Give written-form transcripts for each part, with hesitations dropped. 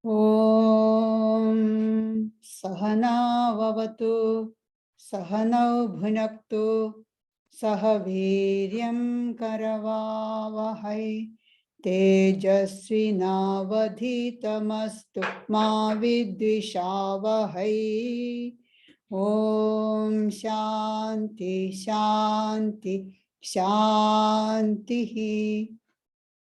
Om Sahana Vavatu Sahanau Bhunaktu Sahaviryam Karavavahai Tejasvi Navadhitamastu Ma Vidvishavahai. Om Shanti Shanti Shanti.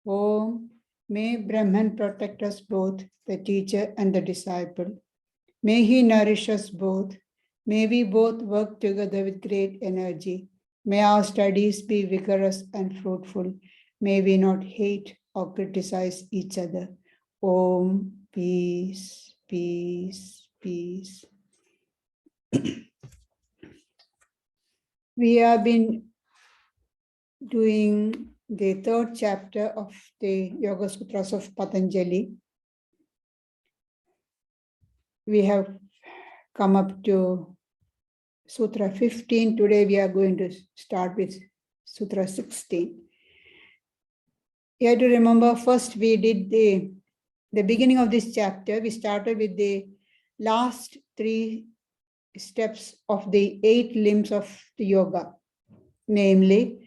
Om. May Brahman protect us both, the teacher and the disciple. May he nourish us both. May we both work together with great energy. May our studies be vigorous and fruitful. May we not hate or criticize each other. Om, peace, peace, peace. We have been doing the third chapter of the Yoga Sutras of Patanjali. We have come up to Sutra 15. Today we are going to start with Sutra 16. You have to remember, first we did the beginning of this chapter. We started with the last 3 steps of the 8 limbs of the yoga, namely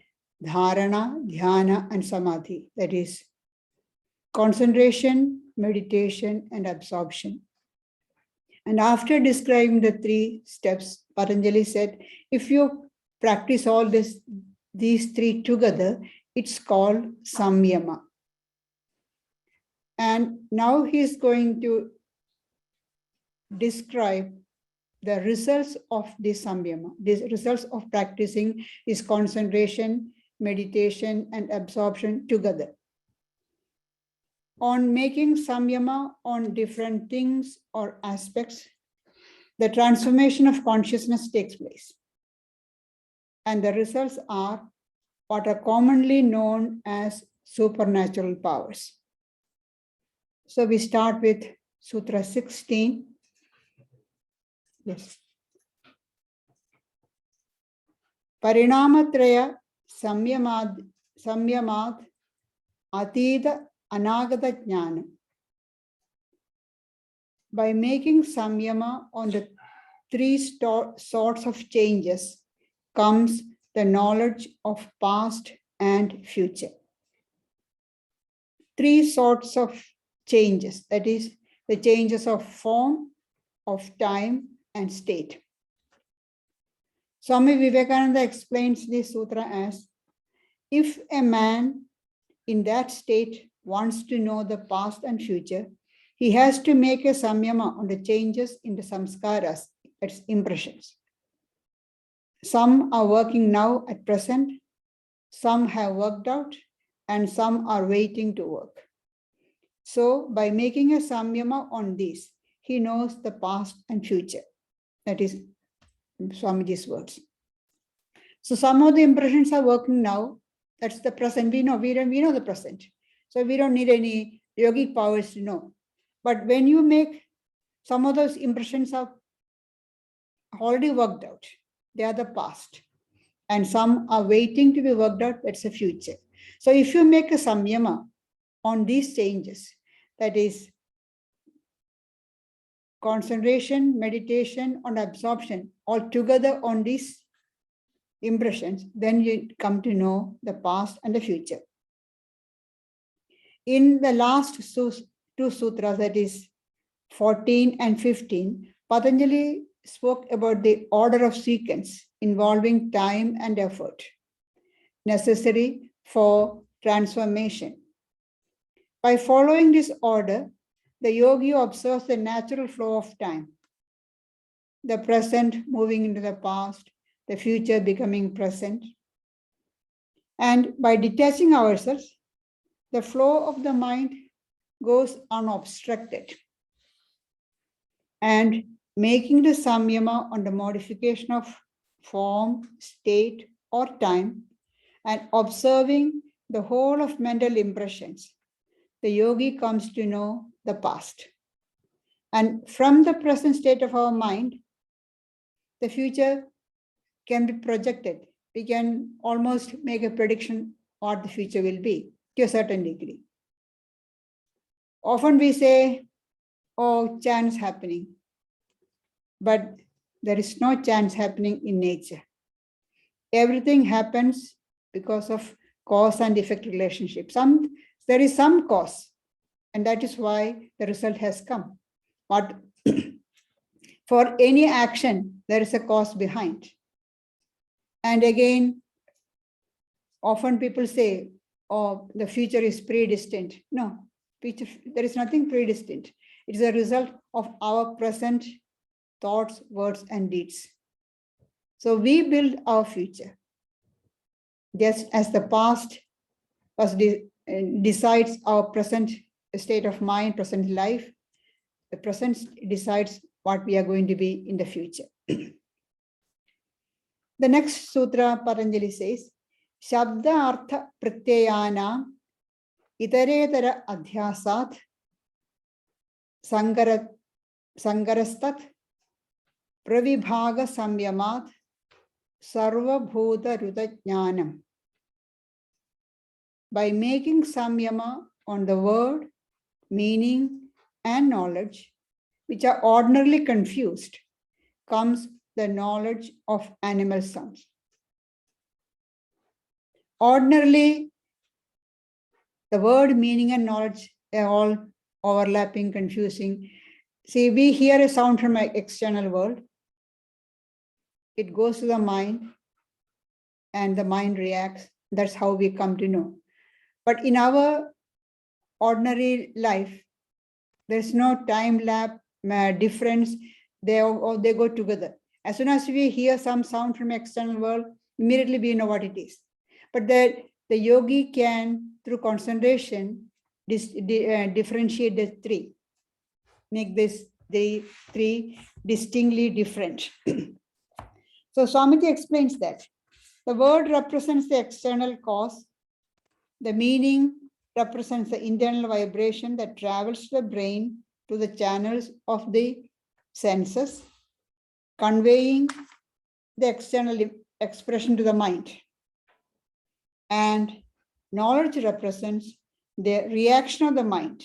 dharana, dhyana, and samadhi. That is concentration, meditation, and absorption. And after describing the 3 steps, Patanjali said, if you practice all these 3 together, it's called samyama. And now he's going to describe the results of this samyama. The results of practicing is concentration, meditation, and absorption together. On making samyama on different things or aspects, the transformation of consciousness takes place. And the results are what are commonly known as supernatural powers. So we start with Sutra 16. Yes. Parinamatraya samyamad atida anagata jnana. By making samyama on the 3 sorts of changes comes the knowledge of past and future. 3 sorts of changes, that is, the changes of form, of time, and state. Swami Vivekananda explains this sutra as, if a man in that state wants to know the past and future, he has to make a samyama on the changes in the samskaras, its impressions. Some are working now at present, some have worked out, and some are waiting to work. So by making a samyama on these, he knows the past and future. That is Swamiji's words. So some of the impressions are working now. That's the present. We know the present. So we don't need any yogic powers to know. But when you make, some of those impressions are already worked out. They are the past. And some are waiting to be worked out. That's the future. So if you make a samyama on these changes, that is concentration, meditation, and absorption, all together on these impressions, then you come to know the past and the future. In the last 2 sutras, that is 14 and 15, Patanjali spoke about the order of sequence involving time and effort necessary for transformation. By following this order, the yogi observes the natural flow of time, the present moving into the past, the future becoming present. And by detaching ourselves, the flow of the mind goes unobstructed. And making the samyama on the modification of form, state, or time, and observing the whole of mental impressions, the yogi comes to know the past. And from the present state of our mind, the future can be projected. We can almost make a prediction what the future will be to a certain degree. Often we say, or chance happening. But there is no chance happening in nature. Everything happens because of cause and effect relationship. There is some cause, and that is why the result has come. But for any action, there is a cause behind. And again, often people say, oh, the future is predestined. No, there is nothing predestined. It is a result of our present thoughts, words, and deeds. So we build our future. Just as the past decides our present state of mind, present life, the present decides what we are going to be in the future. The next sutra, Patanjali says, Shabda Artha Pratyayana Itaretara Adhyasat Sangarastat Pravibhaga Samyamat Sarva Bhuta Rudajnanam. By making samyama on the word, meaning, and knowledge, which are ordinarily confused, comes the knowledge of animal sounds. Ordinarily, the word, meaning, and knowledge are all overlapping, confusing. See, we hear a sound from an external world. It goes to the mind, and the mind reacts. That's how we come to know. But in our ordinary life, there's no time lapse difference. They go together. As soon as we hear some sound from external world, immediately we know what it is. But the yogi can, through concentration, differentiate the three, make the three distinctly different. So Swamiji explains that the word represents the external cause. The meaning represents the internal vibration that travels to the brain, to the channels of the senses, conveying the external expression to the mind. And knowledge represents the reaction of the mind,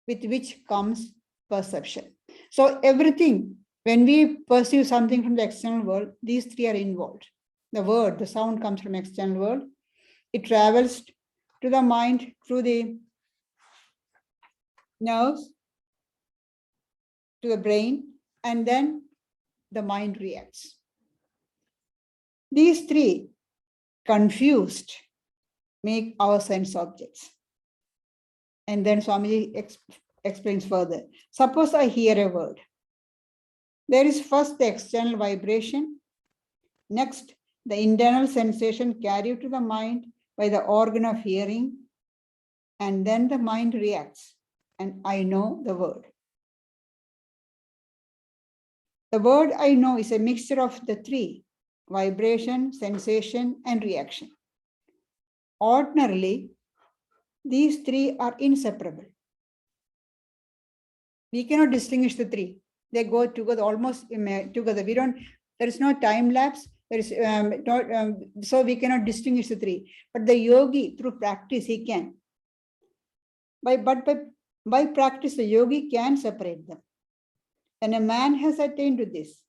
with which comes perception. So everything, when we perceive something from the external world, these three are involved. The word, the sound comes from external world. It travels to the mind through the nerves, to the brain, and then the mind reacts. These three, confused, make our sense objects. And then Swamiji explains further. Suppose I hear a word. There is first the external vibration, next the internal sensation carried to the mind by the organ of hearing, and then the mind reacts, and I know the word. The word I know is a mixture of the three: vibration, sensation, and reaction. Ordinarily, these three are inseparable. We cannot distinguish the three. They go together, almost together. There is no time lapse. There is so we cannot distinguish the three. But the yogi, through practice, he can. By practice, the yogi can separate them. And a man has attained to this.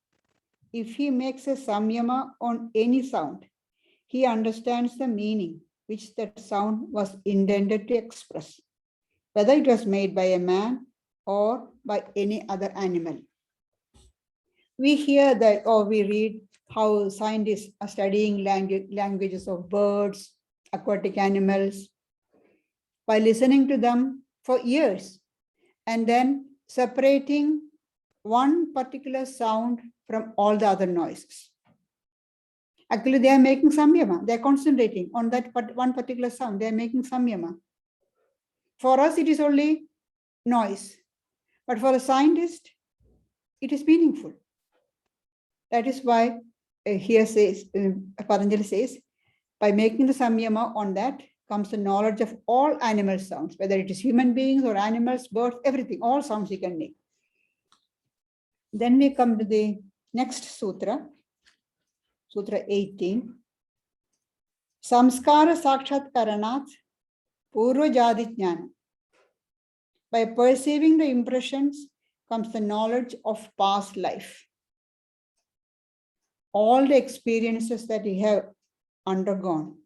If he makes a samyama on any sound, he understands the meaning which that sound was intended to express, whether it was made by a man or by any other animal. We hear that, or we read how scientists are studying languages of birds, aquatic animals, by listening to them for years, and then separating one particular sound from all the other noises. Actually, they are making samyama. They are concentrating on that one particular sound. They are making samyama. For us, it is only noise. But for a scientist, it is meaningful. That is why here says, Patanjali says, by making the samyama on that comes the knowledge of all animal sounds, whether it is human beings or animals, birds, everything, all sounds you can make. Then we come to the next sutra, Sutra 18. Samskara Sakshat Karanat Purva Jadi Jnana. By perceiving the impressions comes the knowledge of past life. All the experiences that we have undergone,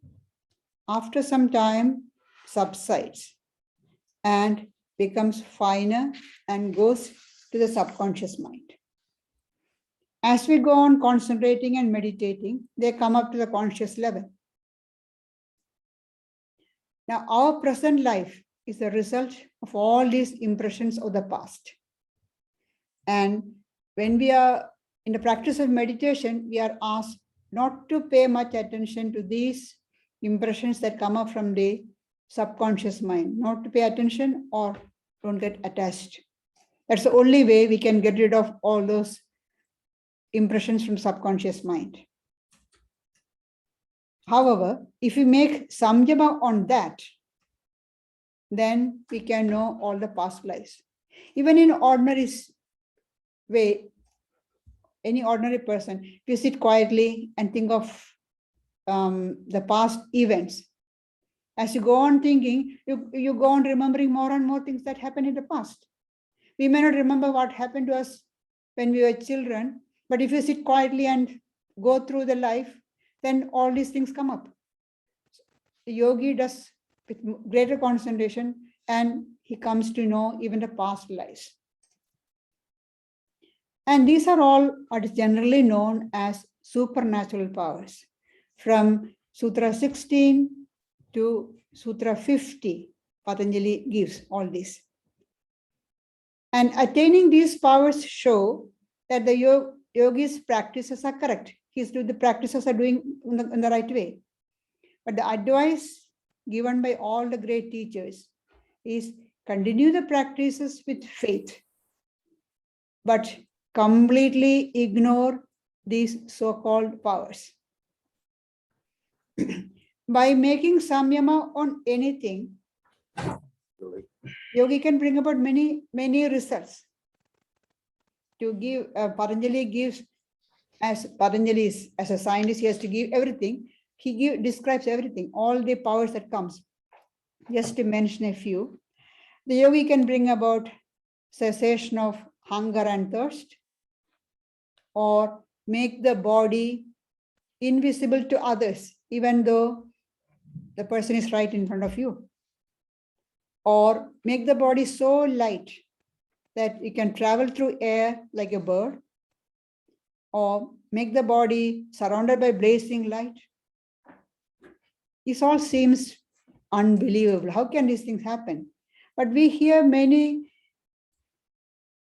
after some time, subsides and becomes finer and goes to the subconscious mind. As we go on concentrating and meditating, they come up to the conscious level. Now, our present life is the result of all these impressions of the past. And when we are in the practice of meditation, we are asked not to pay much attention to these impressions that come up from the subconscious mind, not to pay attention or don't get attached. That's the only way we can get rid of all those impressions from subconscious mind. However, if we make samyama on that, then we can know all the past lives. Even in ordinary way, any ordinary person, if you sit quietly and think of the past events, as you go on thinking, you go on remembering more and more things that happened in the past. We may not remember what happened to us when we were children, but if you sit quietly and go through the life, then all these things come up. The yogi does with greater concentration and he comes to know even the past lives. And these are all what is generally known as supernatural powers. From Sutra 16 to Sutra 50, Patanjali gives all this. And attaining these powers show that the yogi's practices are correct. The practices are doing in the right way. But the advice given by all the great teachers is continue the practices with faith, but completely ignore these so-called powers. By making samyama on anything, yogi can bring about many results. To give, Patanjali gives, as Patanjali is, as a scientist, he has to give everything. He describes everything, all the powers that comes. Just to mention a few, the yogi can bring about cessation of hunger and thirst, or make the body invisible to others, even though the person is right in front of you, or make the body so light that you can travel through air like a bird, or make the body surrounded by blazing light. This all seems unbelievable. How can these things happen? But we hear many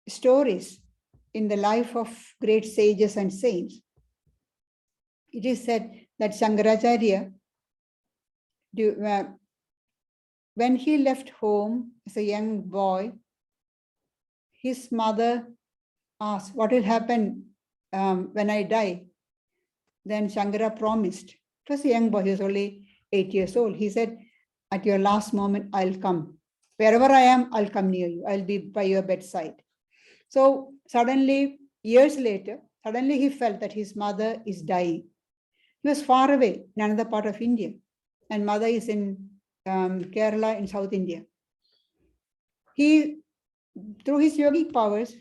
stories in the life of great sages and saints. It is said that Shankaracharya, when he left home as a young boy, his mother asked, what will happen when I die? Then Shankara promised. It was a young boy, he was only 8 years old. He said, at your last moment, I'll come. Wherever I am, I'll come near you. I'll be by your bedside. So suddenly, years later, suddenly he felt that his mother is dying. He was far away in another part of India, and mother is in Kerala in South India. He, through his yogic powers,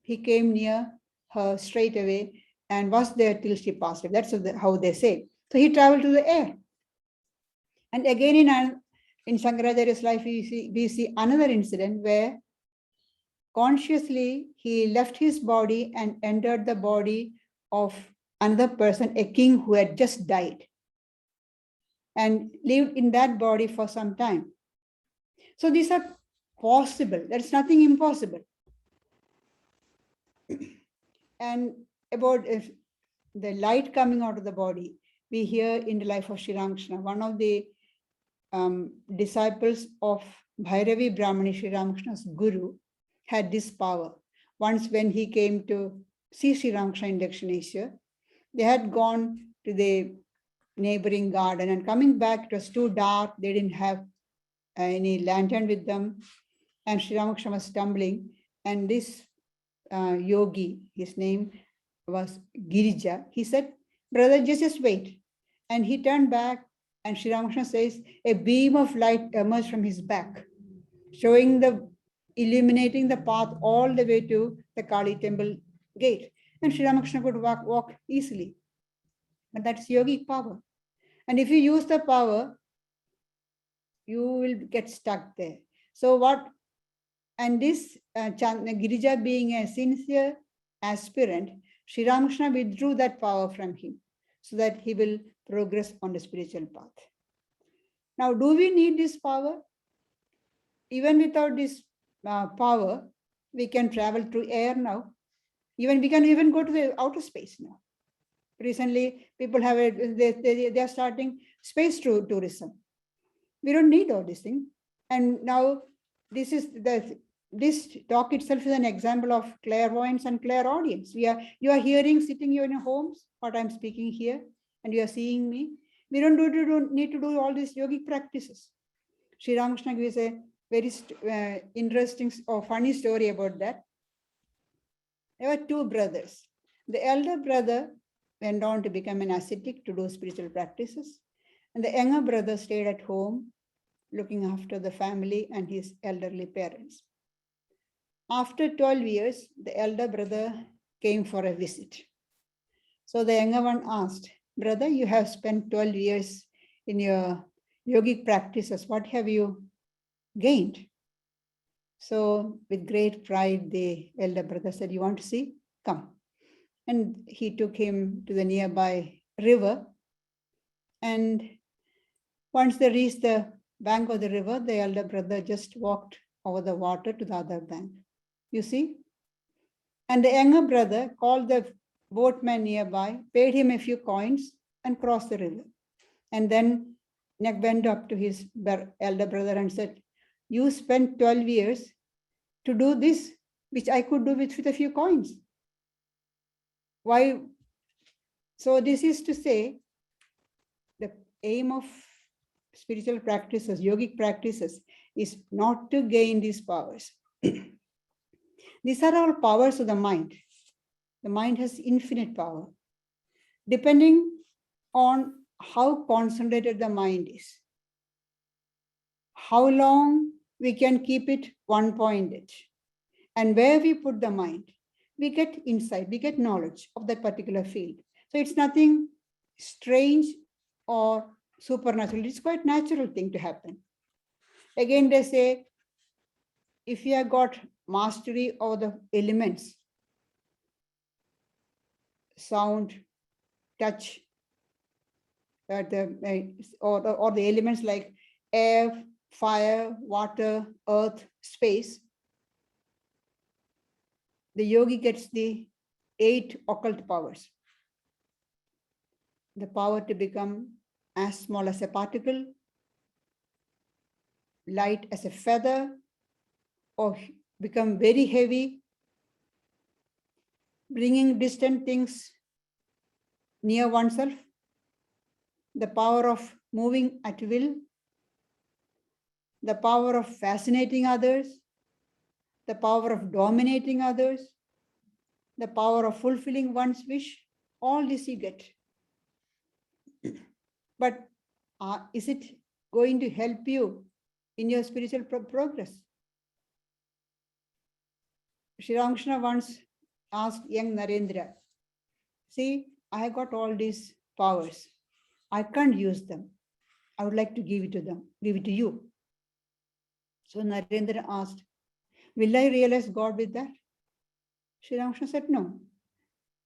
he came near her straight away and was there till she passed away. That's how they say. So he traveled to the air. And again in Shankaracharya's life, we see another incident where consciously he left his body and entered the body of another person, a king who had just died, and lived in that body for some time. So these are possible. There's nothing impossible. And about the light coming out of the body, we hear in the life of Sri Ramakrishna, one of the disciples of Bhairavi Brahmani, Sri Ramakrishna's guru, had this power. Once when he came to see Sri Ramakrishna in Dakshineshwar, they had gone to the neighboring garden, and coming back, it was too dark. They didn't have any lantern with them, and Sri Ramakrishna was stumbling, and this yogi, his name was Girija, he said, brother, just wait. And he turned back, and Sri Ramakrishna says, a beam of light emerged from his back, showing the illuminating the path all the way to the Kali temple gate. And Sri Ramakrishna could walk easily. But that's yogic power. And if you use the power, you will get stuck there. So what, and this Girija being a sincere aspirant, Sri Ramakrishna withdrew that power from him so that he will progress on the spiritual path. Now, do we need this power? Even without this power, we can travel through air now. We can even go to the outer space now. Recently, people have they are starting space tourism. We don't need all these things. And now this talk itself is an example of clairvoyance and clairaudience. You are hearing, sitting in your homes, what I'm speaking here, and you are seeing me. We don't need to do all these yogic practices. Sri Ramakrishna gives a very interesting or funny story about that. There were two brothers. The elder brother went on to become an ascetic to do spiritual practices, and the younger brother stayed at home looking after the family and his elderly parents. After 12 years, the elder brother came for a visit. So the younger one asked, "Brother, you have spent 12 years in your yogic practices. What have you gained?" So with great pride, the elder brother said, "You want to see? Come." And he took him to the nearby river. And once they reached the bank of the river, the elder brother just walked over the water to the other bank. You see? And the younger brother called the boatman nearby, paid him a few coins, and crossed the river. And then went up to his elder brother and said, "You spent 12 years to do this, which I could do with a few coins. Why?" So this is to say, the aim of spiritual practices, yogic practices, is not to gain these powers. These are all powers of the mind. The mind has infinite power, depending on how concentrated the mind is, how long we can keep it one-pointed, and where we put the mind. We get insight, we get knowledge of that particular field. So it's nothing strange or supernatural. It's quite natural thing to happen. Again, they say, if you have got mastery of the elements, sound, touch, or the elements like air, fire, water, earth, space, the yogi gets the 8 occult powers. The power to become as small as a particle, light as a feather, or become very heavy, bringing distant things near oneself, the power of moving at will, the power of fascinating others, the power of dominating others, the power of fulfilling one's wish. All this you get. But is it going to help you in your spiritual progress? Sri Ramakrishna once asked young Narendra, "See, I have got all these powers. I can't use them. I would like to give it to you." So Narendra asked, "Will I realize God with that?" Sri Ramakrishna said, "No.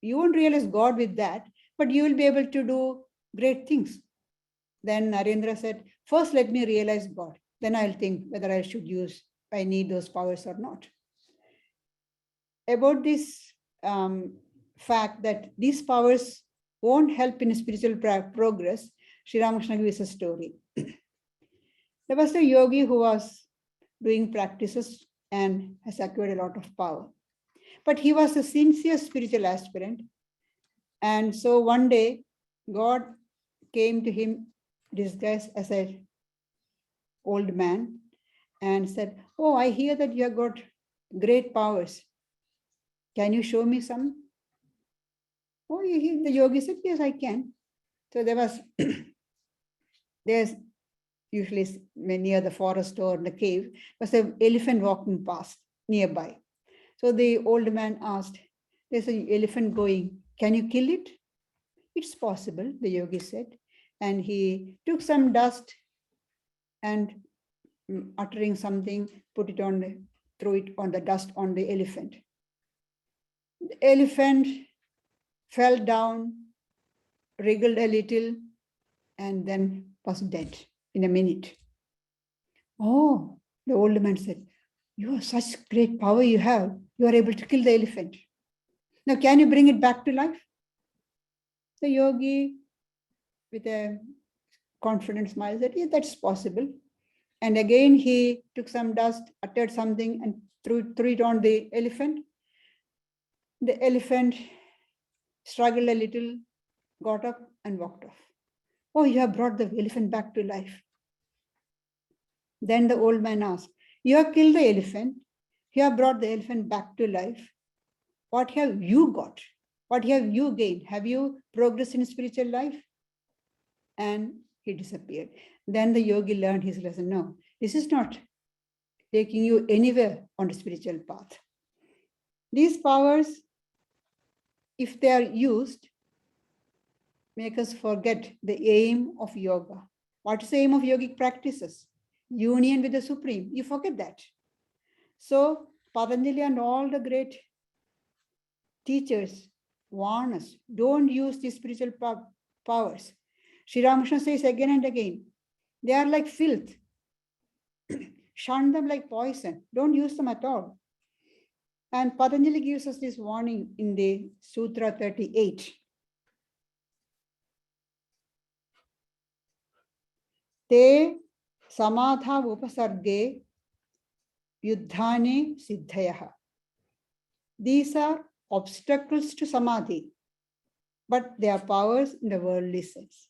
You won't realize God with that, but you will be able to do great things." Then Narendra said, "First, let me realize God. Then I'll think whether I need those powers or not." About this fact that these powers won't help in spiritual progress, Sri Ramakrishna gives a story. There was a yogi who was doing practices and has acquired a lot of power. But he was a sincere spiritual aspirant. And so one day, God came to him disguised as an old man and said, "Oh, I hear that you have got great powers. Can you show me some?" Oh, the yogi said, "Yes, I can." So there's usually near the forest or the cave, was an elephant walking past nearby. So the old man asked, there's an elephant going, can you kill it? It's possible, the yogi said. And he took some dust and uttering something, put it on, threw it on the dust on the elephant. The elephant fell down, wriggled a little, and then was dead in a minute. Oh, the old man said, you have such great power you have. You are able to kill the elephant. Now, can you bring it back to life? The yogi, with a confident smile, said, yes, that's possible. And again, he took some dust, uttered something, and threw it on the elephant. The elephant struggled a little, got up, and walked off. Oh, you have brought the elephant back to life. Then the old man asked, you have killed the elephant, you have brought the elephant back to life. What have you got? What have you gained? Have you progressed in spiritual life? And he disappeared. Then the yogi learned his lesson. No, this is not taking you anywhere on the spiritual path. These powers, if they are used, make us forget the aim of yoga. What is the aim of yogic practices? Union with the Supreme. You forget that. So Patanjali and all the great teachers warn us, don't use these spiritual powers. Sri Ramakrishna says again and again, they are like filth. Shun them like poison. Don't use them at all. And Patanjali gives us this warning in the Sutra 38. Te samadha upasarge yuddhane siddhayaha. These are obstacles to samadhi, but they are powers in the worldly sense.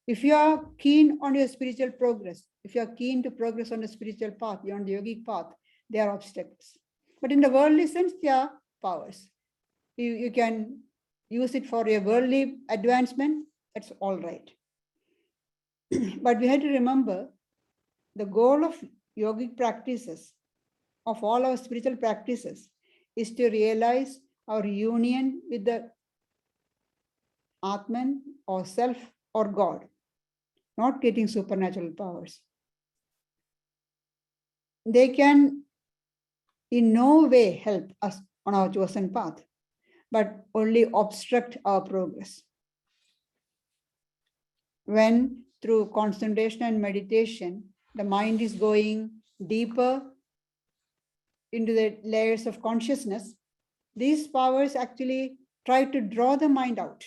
If you are keen on your spiritual progress, if you are keen to progress on the spiritual path, you're on the yogic path, they are obstacles. But in the worldly sense, they are powers. You can use it for your worldly advancement, that's all right. But we have to remember the goal of yogic practices, of all our spiritual practices, is to realize our union with the Atman or self or God, not getting supernatural powers. They can in no way help us on our chosen path, but only obstruct our progress. When through concentration and meditation, the mind is going deeper into the layers of consciousness, these powers actually try to draw the mind out.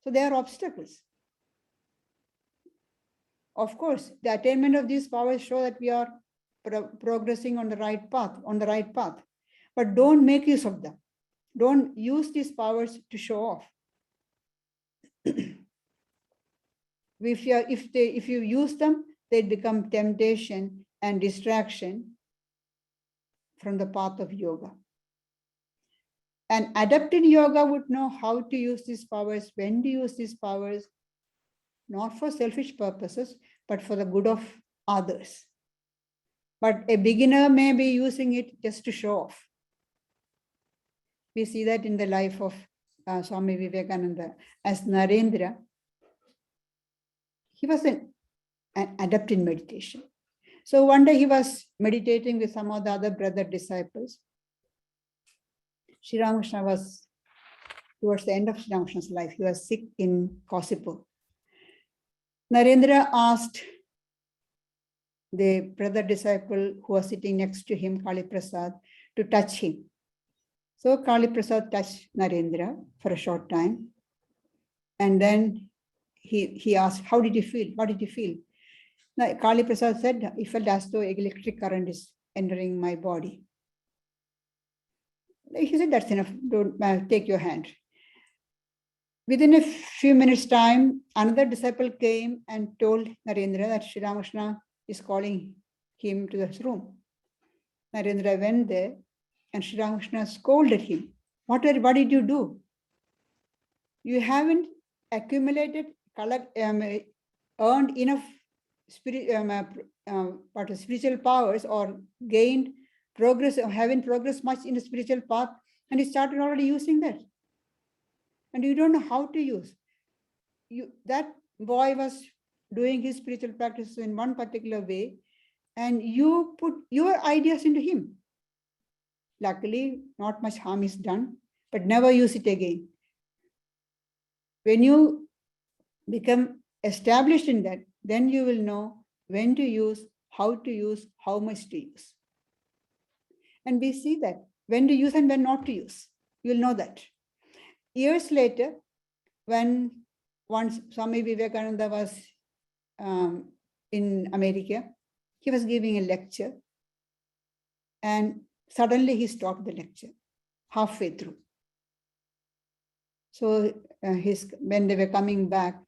So they are obstacles. Of course, the attainment of these powers show that we are progressing on the right path, but don't make use of them. Don't use these powers to show off. If you use them, they become temptation and distraction from the path of yoga. An adept in yoga would know how to use these powers, when to use these powers, not for selfish purposes, but for the good of others. But a beginner may be using it just to show off. We see that in the life of Swami Vivekananda. As Narendra, he was an adept in meditation. So one day he was meditating with some of the other brother disciples. Sri Ramakrishna was, towards the end of Sri Ramakrishna's life, he was sick in Kasipur. Narendra asked the brother disciple who was sitting next to him, Kali Prasad, to touch him. So Kali Prasad touched Narendra for a short time. And then he asked, how did you feel? What did you feel? Now, Kali Prasad said, he felt as though electric current is entering my body. He said, that's enough, don't take your hand. Within a few minutes' time, another disciple came and told Narendra that Sri Ramakrishna is calling him to this room. Narendra went there and Sri Ramakrishna scolded him. What did you do? You haven't accumulated, earned enough spiritual powers or gained progress or having progress much in the spiritual path, and he started already using that. And you don't know how to use. That boy was doing his spiritual practice in one particular way, and you put your ideas into him. Luckily, not much harm is done, but never use it again. When you become established in that, then you will know when to use, how much to use. And we see that when to use and when not to use. You'll know that. Years later, when once Swami Vivekananda was in America, he was giving a lecture, and suddenly he stopped the lecture halfway through. So when they were coming back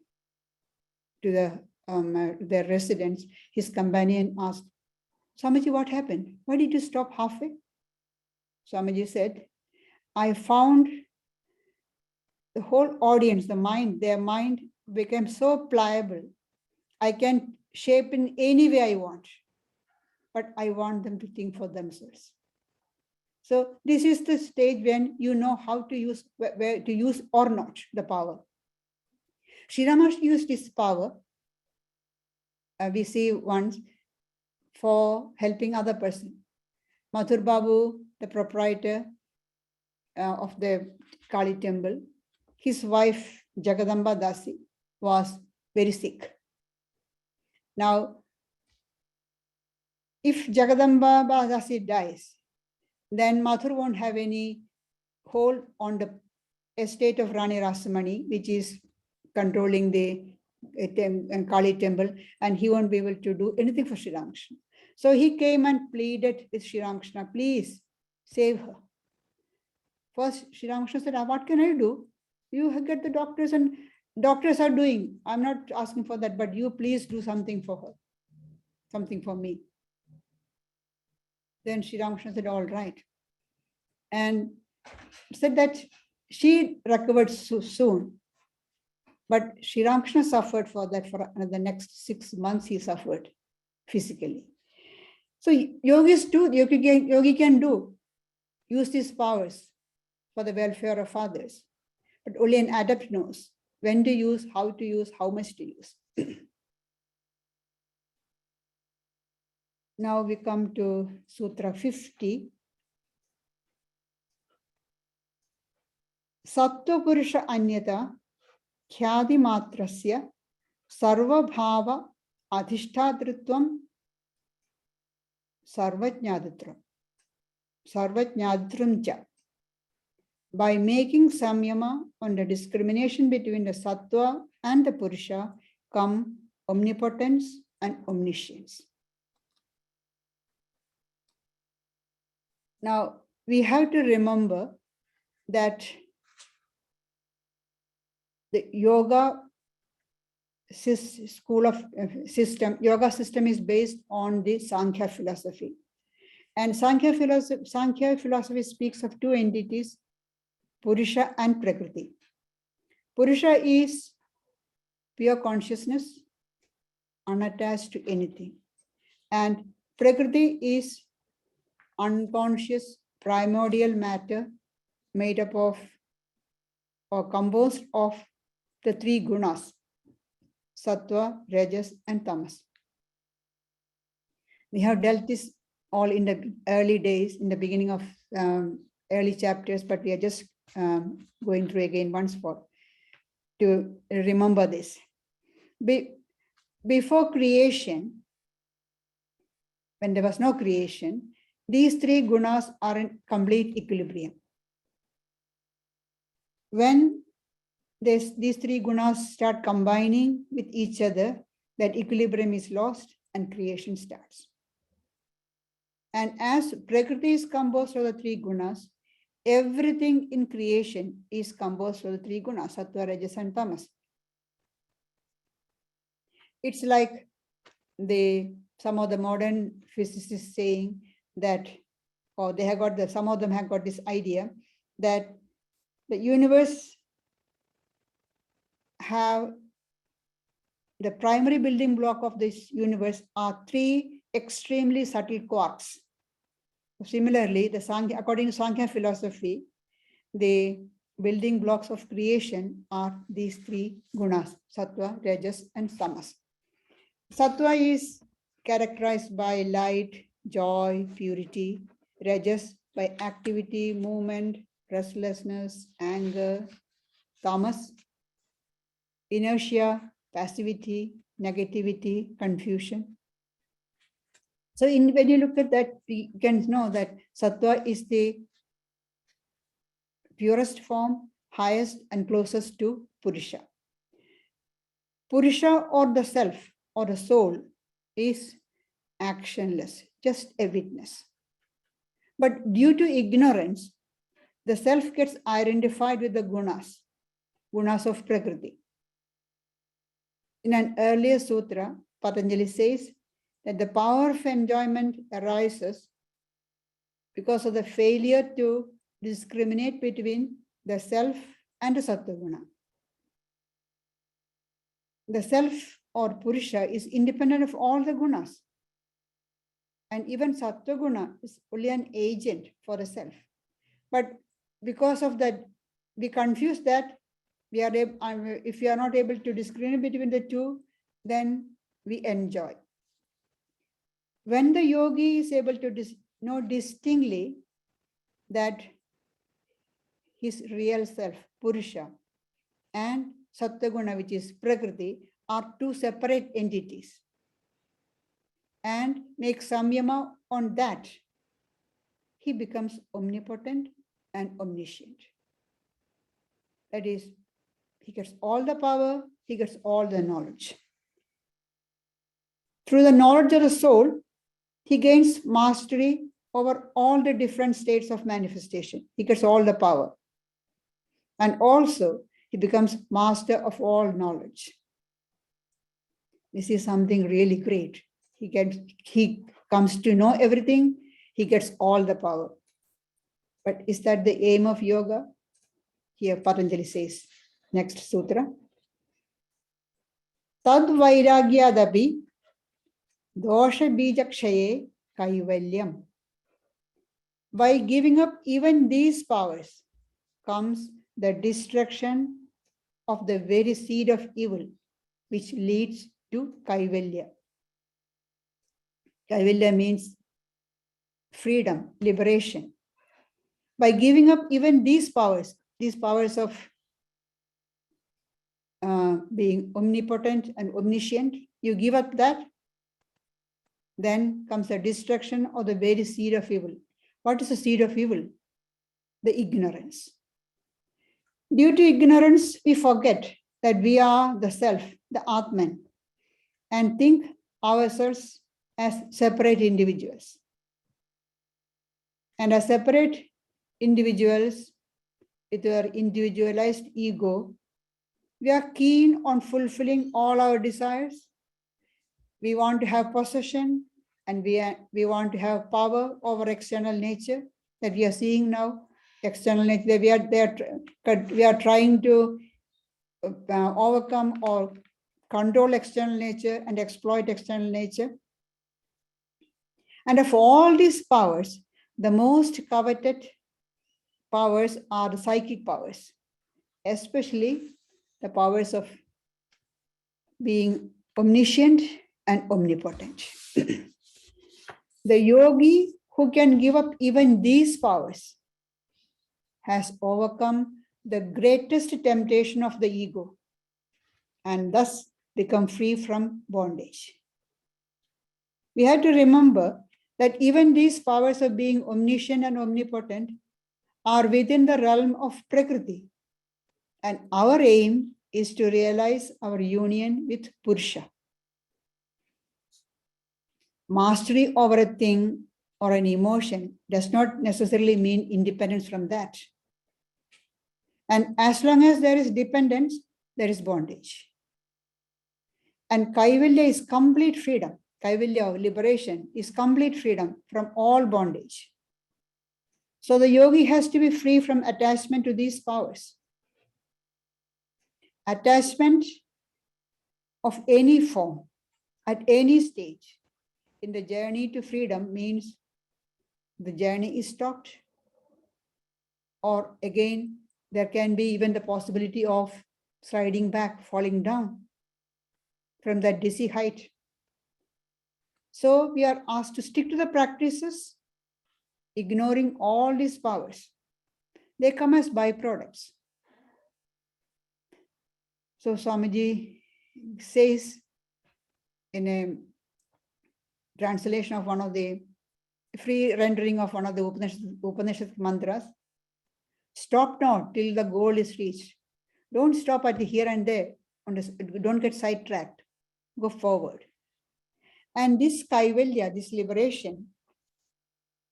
to their residence, his companion asked, Swamiji, what happened? Why did you stop halfway? Swamiji said, I found the whole audience, their mind became so pliable. I can shape in any way I want, but I want them to think for themselves. So this is the stage when you know how to use, where to use or not the power. Sri Ramakrishna used his power, we see once, for helping other person. Mathur Babu, the proprietor of the Kali temple, his wife Jagadamba Dasi was very sick. Now, if Jagadamba Dasi dies, then Mathur won't have any hold on the estate of Rani Rasamani, which is controlling the Kali temple, and he won't be able to do anything for Sri Ramakrishna. So he came and pleaded with Sri Ramakrishna, please save her. First, Sri Ramakrishna said, what can I do? You get the doctors, and doctors are doing. I'm not asking for that, but you please do something for her, something for me. Then Sri Ramakrishna said, all right. And said that she recovered soon. But Sri Ramakrishna suffered for that for the next 6 months. He suffered physically. So yogis too, yogi can use these powers for the welfare of others. But only an adept knows when to use, how much to use. Now we come to Sutra 50. Sattva Purusha Anyata Khyadi Matrasya Sarva Bhava Adhishtadritvam Sarvajnaditram Cha. By making samyama on the discrimination between the sattva and the purusha come omnipotence and omniscience. Now, we have to remember that the yoga yoga system is based on the Sankhya philosophy. And Sankhya philosophy speaks of two entities, Purusha and Prakriti. Purusha is pure consciousness, unattached to anything. And Prakriti is unconscious primordial matter made up of or composed of the three gunas, sattva, rajas, and tamas. We have dealt this all in the early days, in the beginning of early chapters, but we are just going through again once more to remember this. Before creation, when there was no creation, these three gunas are in complete equilibrium. When these three gunas start combining with each other, that equilibrium is lost and creation starts. And as Prakriti is composed of the three gunas, everything in creation is composed of the three gunas, sattva, rajas, and tamas. It's like some of the modern physicists saying that, or some of them have got this idea that the universe have the primary building block of this universe are three extremely subtle quarks. Similarly, according to Sankhya philosophy, the building blocks of creation are these three gunas, sattva, rajas, and tamas. Sattva is characterized by light, joy, purity. Rajas by activity, movement, restlessness, anger. Tamas, inertia, passivity, negativity, confusion. So when you look at that, you can know that sattva is the purest form, highest and closest to Purusha. Purusha, or the self or the soul, is actionless, just a witness. But due to ignorance, the self gets identified with the gunas of Prakriti. In an earlier sutra, Patanjali says that the power of enjoyment arises because of the failure to discriminate between the self and the sattva guna. The self or Purusha is independent of all the gunas. And even sattva guna is only an agent for the self. But because of that, we confuse that. If we are not able to discriminate between the two, then we enjoy. When the yogi is able to know distinctly that his real self, Purusha, and Sattva-guna, which is Prakriti, are two separate entities, and make samyama on that, he becomes omnipotent and omniscient. That is, he gets all the power, he gets all the knowledge. Through the knowledge of the soul, he gains mastery over all the different states of manifestation. He gets all the power. And also, he becomes master of all knowledge. This is something really great. He comes to know everything, he gets all the power. But is that the aim of yoga? Here Patanjali says, next sutra. Tad vairagyadapi dosha bijakshaye kaivalyam. By giving up even these powers comes the destruction of the very seed of evil, which leads to kaivalya. Kaivalya means freedom, liberation. By giving up even these powers of being omnipotent and omniscient, you give up that, then comes the destruction of the very seed of evil. What is the seed of evil? The ignorance. Due to ignorance, we forget that we are the self, the Atman, and think ourselves as separate individuals. And as separate individuals with our individualized ego, we are keen on fulfilling all our desires. We want to have possession, and we want to have power over external nature that we are seeing now. External nature, we are trying to overcome or control external nature and exploit external nature. And of all these powers, the most coveted powers are the psychic powers, especially the powers of being omniscient and omnipotent. The yogi who can give up even these powers has overcome the greatest temptation of the ego and thus become free from bondage. We have to remember that even these powers of being omniscient and omnipotent are within the realm of Prakriti, and our aim is to realize our union with Purusha. Mastery over a thing or an emotion does not necessarily mean independence from that. And as long as there is dependence, there is bondage. And Kaivalya is complete freedom. Kaivalya, liberation, is complete freedom from all bondage. So the yogi has to be free from attachment to these powers. Attachment of any form, at any stage in the journey to freedom means the journey is stopped. Or again, there can be even the possibility of sliding back, falling down from that dizzy height. So we are asked to stick to the practices, ignoring all these powers. They come as byproducts. So Swamiji says in a translation of one of the free rendering of one of the Upanishad mantras, stop not till the goal is reached. Don't stop at the here and there. Don't get sidetracked. Go forward. And this kaivalya, this liberation,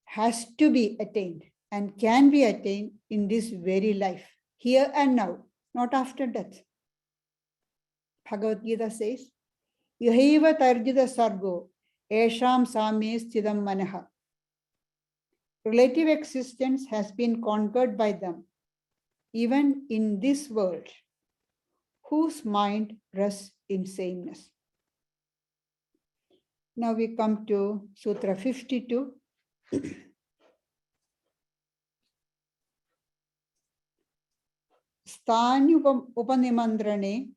has to be attained and can be attained in this very life, here and now, not after death. Bhagavad Gita says, Yahaiva tarjita sargo, esham samye sthidam manaha. Relative existence has been conquered by them, even in this world, whose mind rests in sameness. Now we come to Sutra 52. Sthani upanimandrane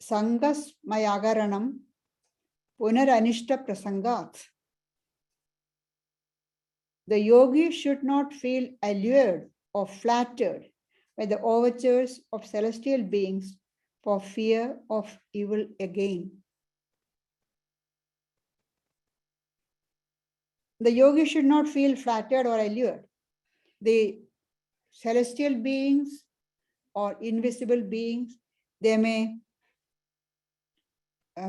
sangas mayagaranam punaranishta prasangat. The yogi should not feel allured or flattered by the overtures of celestial beings for fear of evil again. The yogi should not feel flattered or allured. The celestial beings or invisible beings, they may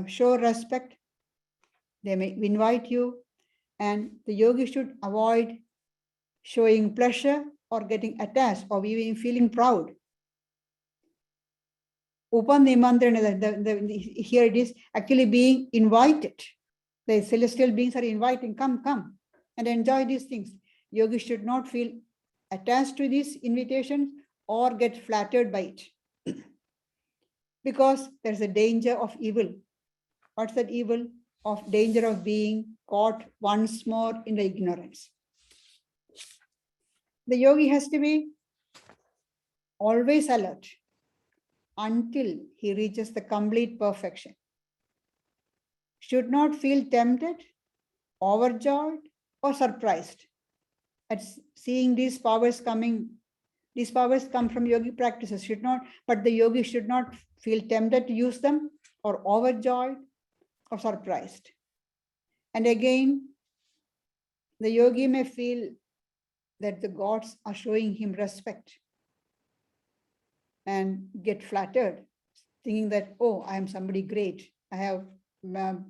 show respect, they may invite you, and the yogi should avoid showing pleasure or getting attached or even feeling proud. Upanimandrana, here it is actually being invited. The celestial beings are inviting, come, come, and enjoy these things. Yogi should not feel attached to these invitations or get flattered by it. Because there's a danger of evil. What's that evil? Of danger of being caught once more in the ignorance. The yogi has to be always alert until he reaches the complete perfection. Should not feel tempted, overjoyed, or surprised at seeing these powers coming. These powers come from yogi practices, should not, but the yogi should not feel tempted to use them or overjoyed or surprised. And again, the yogi may feel that the gods are showing him respect and get flattered, thinking that, oh, I am somebody great. I have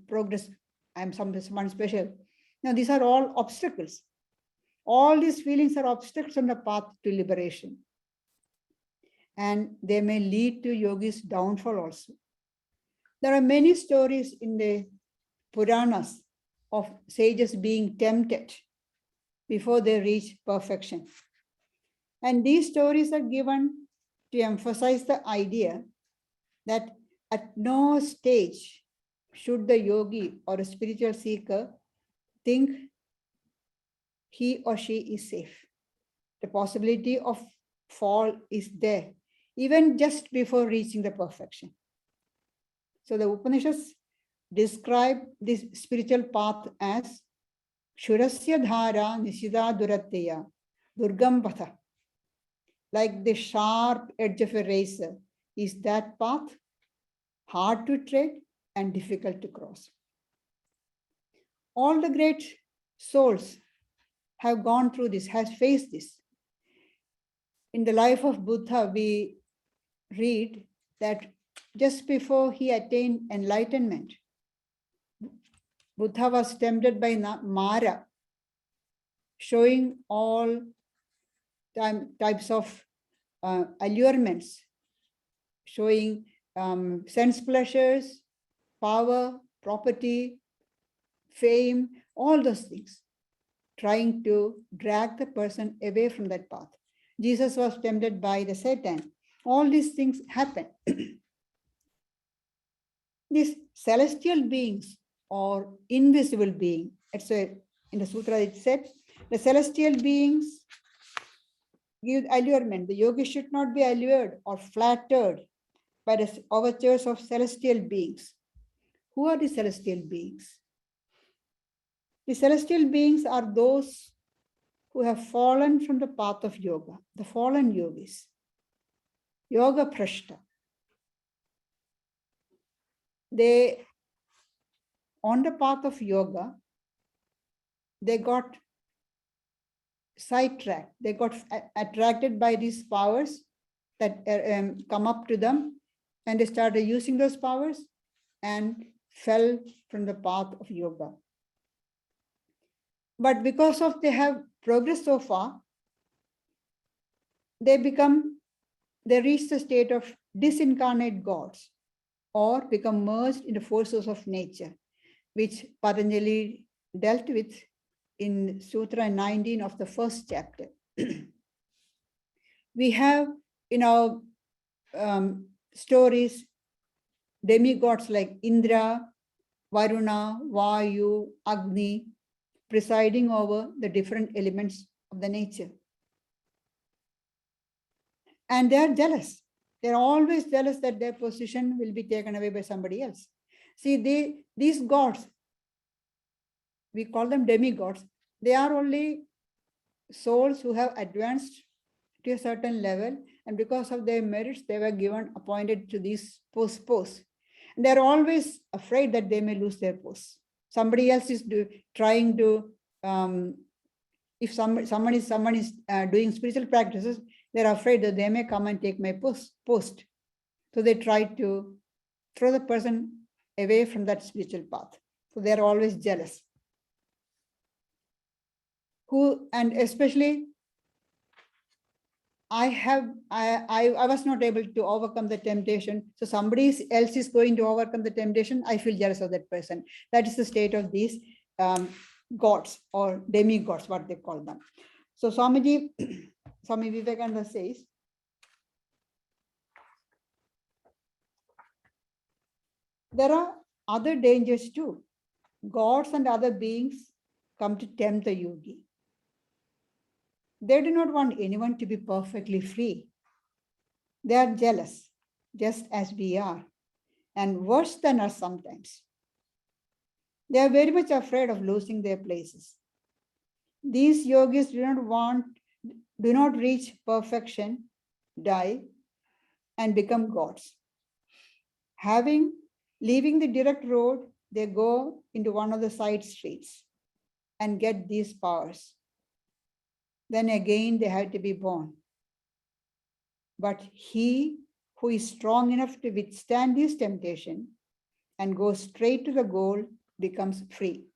progress. I am someone special. Now, these are all obstacles. All these feelings are obstacles on the path to liberation. And they may lead to yogi's downfall also. There are many stories in the Puranas of sages being tempted before they reach perfection. And these stories are given to emphasize the idea that at no stage should the yogi or a spiritual seeker think he or she is safe. The possibility of fall is there, even just before reaching the perfection. So the Upanishads describe this spiritual path as Shurasya Dhara Nishida Duratteya Durgam Patha. Like the sharp edge of a razor is that path, hard to tread and difficult to cross. All the great souls have gone through this, has faced this. In the life of Buddha, we read that just before he attained enlightenment, Buddha was tempted by Mara, showing all types of allurements, showing sense pleasures, power, property, fame, all those things, trying to drag the person away from that path. Jesus was tempted by the Satan. All these things happen. These celestial beings or invisible being, in the sutra it said, the celestial beings give allurement. The yogi should not be allured or flattered by the overtures of celestial beings. Who are the celestial beings? The celestial beings are those who have fallen from the path of yoga, the fallen yogis, yoga prashta. They, on the path of yoga, they got sidetracked. They got attracted by these powers that come up to them, and they started using those powers and fell from the path of yoga. But because of they have progressed so far, they reach the state of disincarnate gods or become merged in the forces of nature, which Patanjali dealt with in Sutra 19 of the first chapter. We have in our stories demigods like Indra, Varuna, Vayu, Agni, presiding over the different elements of the nature. And they are jealous. They're always jealous that their position will be taken away by somebody else. See, these gods, we call them demigods, they are only souls who have advanced to a certain level, and because of their merits, they were appointed to these posts. And they're always afraid that they may lose their posts. Somebody else is trying to, if someone is doing spiritual practices, they're afraid that they may come and take my post. So they try to throw the person away from that spiritual path. So they're always jealous. And especially, I was not able to overcome the temptation. So somebody else is going to overcome the temptation. I feel jealous of that person. That is the state of these gods or demigods, what they call them. So Swami Vivekananda says, there are other dangers too. Gods and other beings come to tempt the yogi. They do not want anyone to be perfectly free. They are jealous, just as we are, and worse than us sometimes. They are very much afraid of losing their places. These yogis do not reach perfection, die, and become gods. Leaving the direct road, they go into one of the side streets and get these powers. Then again, they have to be born. But he who is strong enough to withstand this temptation and go straight to the goal becomes free.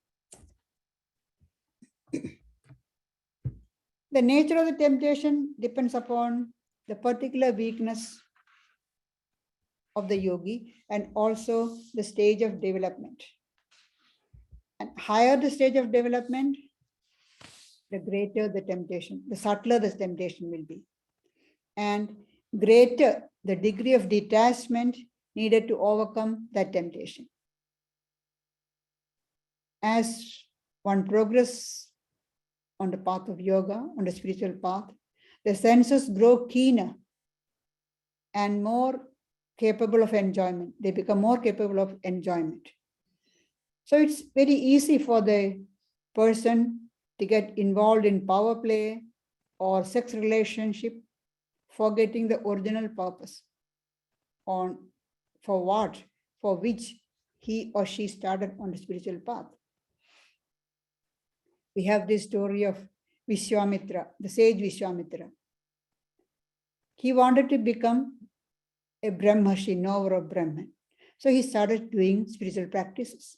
The nature of the temptation depends upon the particular weakness of the yogi and also the stage of development. And higher the stage of development, the greater the temptation, the subtler the temptation will be. And greater the degree of detachment needed to overcome that temptation. As one progresses on the path of yoga, on the spiritual path, the senses grow keener and more capable of enjoyment. They become more capable of enjoyment. So it's very easy for the person to get involved in power play or sex relationship, forgetting the original purpose for which he or she started on the spiritual path. We have this story of Vishwamitra, the sage Vishwamitra. He wanted to become a Brahmashi, knower of Brahman. So he started doing spiritual practices.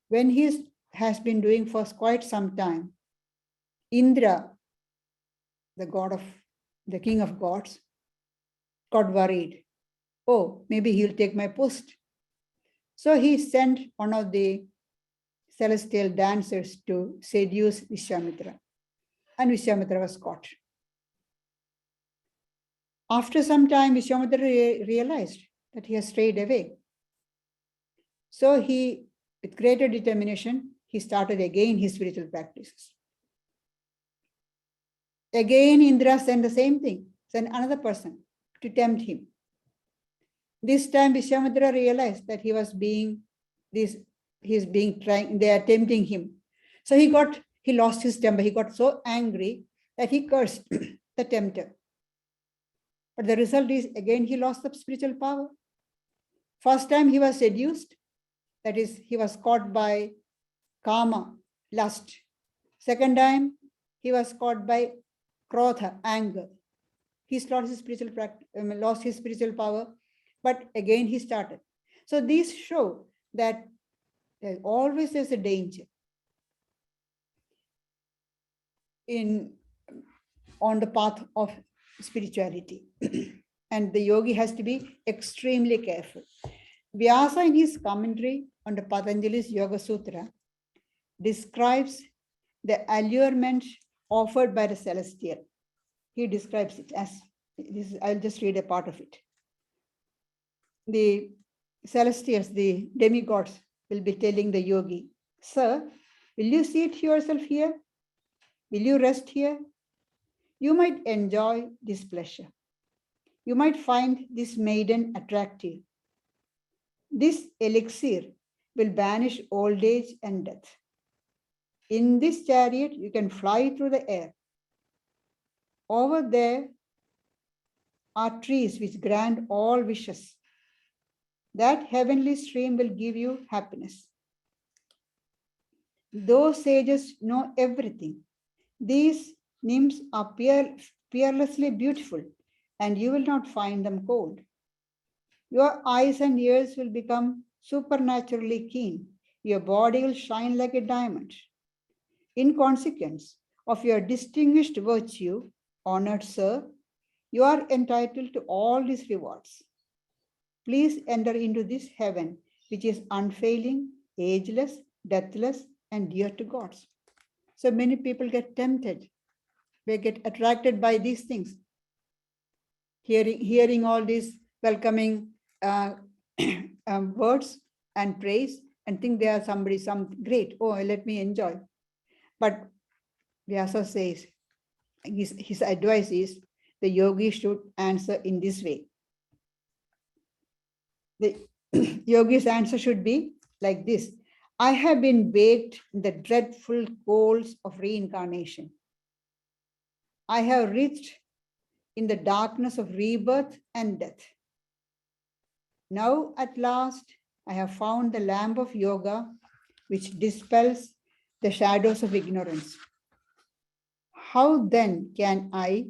When he has been doing for quite some time, Indra, the king of gods, got worried. Oh, maybe he'll take my post. So he sent one of the celestial dancers to seduce Vishwamitra, and Vishwamitra was caught. After some time, Vishwamitra realized that he has strayed away. So he, with greater determination, he started again his spiritual practices. Again, Indra sent the same thing, sent another person to tempt him. This time, Vishwamitra realized that they are tempting him. So he lost his temper. He got so angry that he cursed the tempter. But the result is, again, he lost the spiritual power. First time he was seduced, that is, he was caught by kama, lust. Second time, he was caught by krodha, anger. He lost his spiritual power, but again he started. So these show that there always is a danger on the path of spirituality. And the yogi has to be extremely careful. Vyasa, in his commentary on the Patanjali's Yoga Sutra, describes the allurement offered by the celestial. He describes it as this. I'll just read a part of it. The celestials, the demigods, will be telling the yogi, "Sir, will you seat yourself here? Will you rest here? You might enjoy this pleasure. You might find this maiden attractive. This elixir will banish old age and death. In this chariot, you can fly through the air. Over there are trees which grant all wishes. That heavenly stream will give you happiness. Those sages know everything. These nymphs are peerlessly beautiful, and you will not find them cold. Your eyes and ears will become supernaturally keen. Your body will shine like a diamond. In consequence of your distinguished virtue, honored sir, you are entitled to all these rewards. Please enter into this heaven, which is unfailing, ageless, deathless, and dear to gods." So many people get tempted. They get attracted by these things. Hearing all these welcoming words and praise, and think they are some great. Oh, let me enjoy. But Vyasa says, his advice is, the yogi should answer in this way. The yogi's answer should be like this: I have been baked in the dreadful coals of reincarnation. I have writhed in the darkness of rebirth and death. Now, at last, I have found the lamp of yoga, which dispels the shadows of ignorance. How then can I,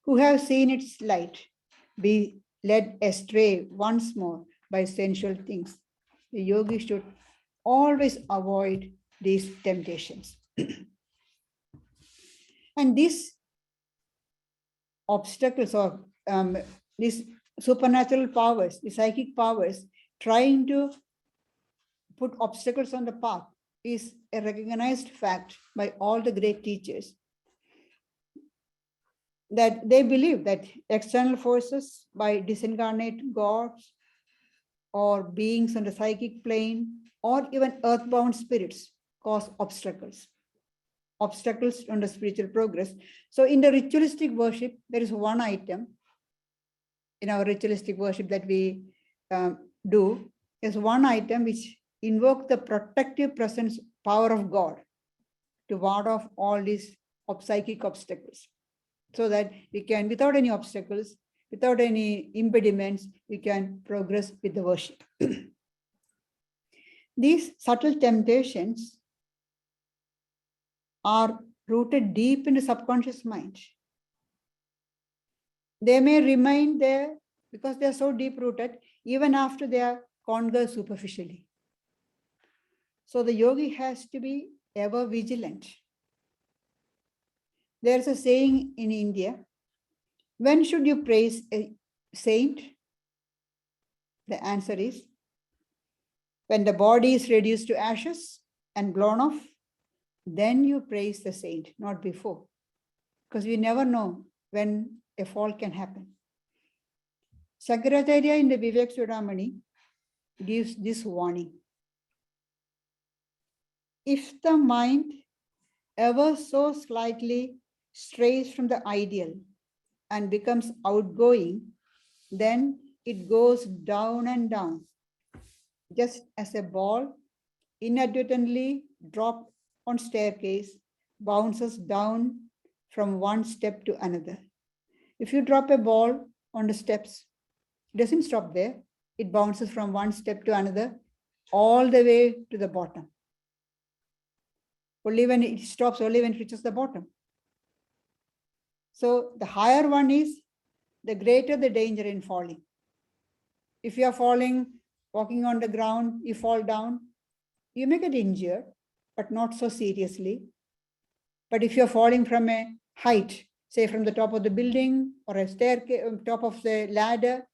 who have seen its light, be led astray once more by sensual things? The yogi should always avoid these temptations. And these obstacles, or these supernatural powers, the psychic powers, trying to put obstacles on the path, is a recognized fact by all the great teachers. That they believe that external forces, by disincarnate gods or beings on the psychic plane, or even earthbound spirits, cause obstacles on the spiritual progress. So in the ritualistic worship, there is one item in our ritualistic worship that we do, is one item which invokes the protective presence, power of God to ward off all these psychic obstacles, so that we can, without any obstacles, without any impediments, we can progress with the worship. These subtle temptations are rooted deep in the subconscious mind. They may remain there because they are so deep rooted, even after they are conquered superficially. So the yogi has to be ever vigilant. There's a saying in India, when should you praise a saint? The answer is, when the body is reduced to ashes and blown off, then you praise the saint, not before. Because we never know when a fall can happen. Shankaracharya in the Vivek Chudamani gives this warning. If the mind ever so slightly strays from the ideal and becomes outgoing, then it goes down and down, just as a ball inadvertently dropped on staircase bounces down from one step to another. If you drop a ball on the steps, it doesn't stop there. It bounces from one step to another, all the way to the bottom. Only when it stops, only when it reaches the bottom. So the higher one is, the greater the danger in falling. If you are falling, walking on the ground, you fall down, you may get injured, but not so seriously. But if you're falling from a height, say from the top of the building or a staircase, top of the ladder,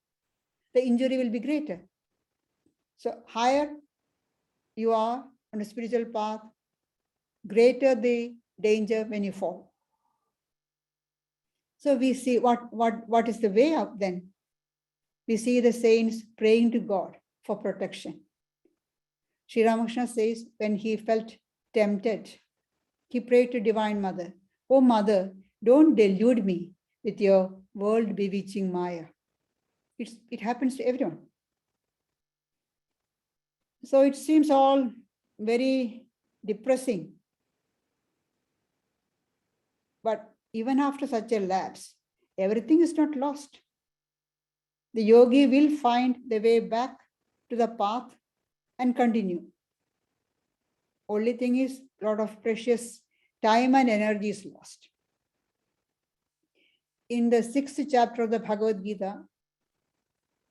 the injury will be greater. So higher you are on a spiritual path, greater the danger when you fall. So we see what is the way out then? We see the saints praying to God for protection. Sri Ramakrishna says when he felt tempted, he prayed to Divine Mother, "Oh Mother, don't delude me with your world bewitching Maya." It happens to everyone. So it seems all very depressing. But even after such a lapse, everything is not lost. The yogi will find the way back to the path and continue. Only thing is, a lot of precious time and energy is lost. In the 6th chapter of the Bhagavad Gita,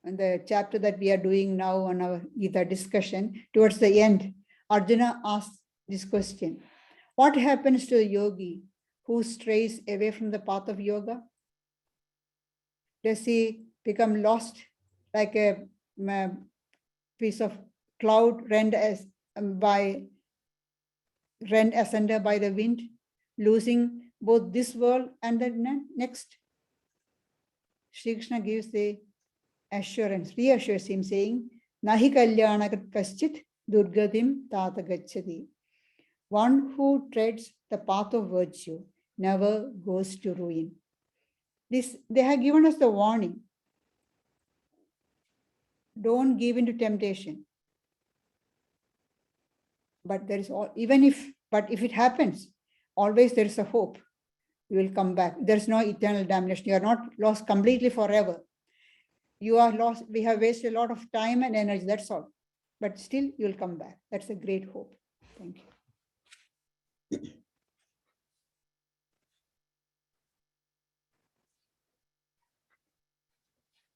and the chapter that we are doing now on our Gita discussion, towards the end, Arjuna asks this question: what happens to a yogi who strays away from the path of yoga? Does he become lost like a piece of cloud rent asunder by the wind, losing both this world and the next? Shri Krishna gives the assurance, reassures him, saying, "Nahi kalyanakat kaschit durgatim tata gacchati." One who treads the path of virtue never goes to ruin. They have given us the warning. Don't give into temptation. But there is if it happens, always there is a hope. You will come back. There is no eternal damnation. You are not lost completely forever. You are lost. We have wasted a lot of time and energy. That's all. But still, you will come back. That's a great hope. Thank you.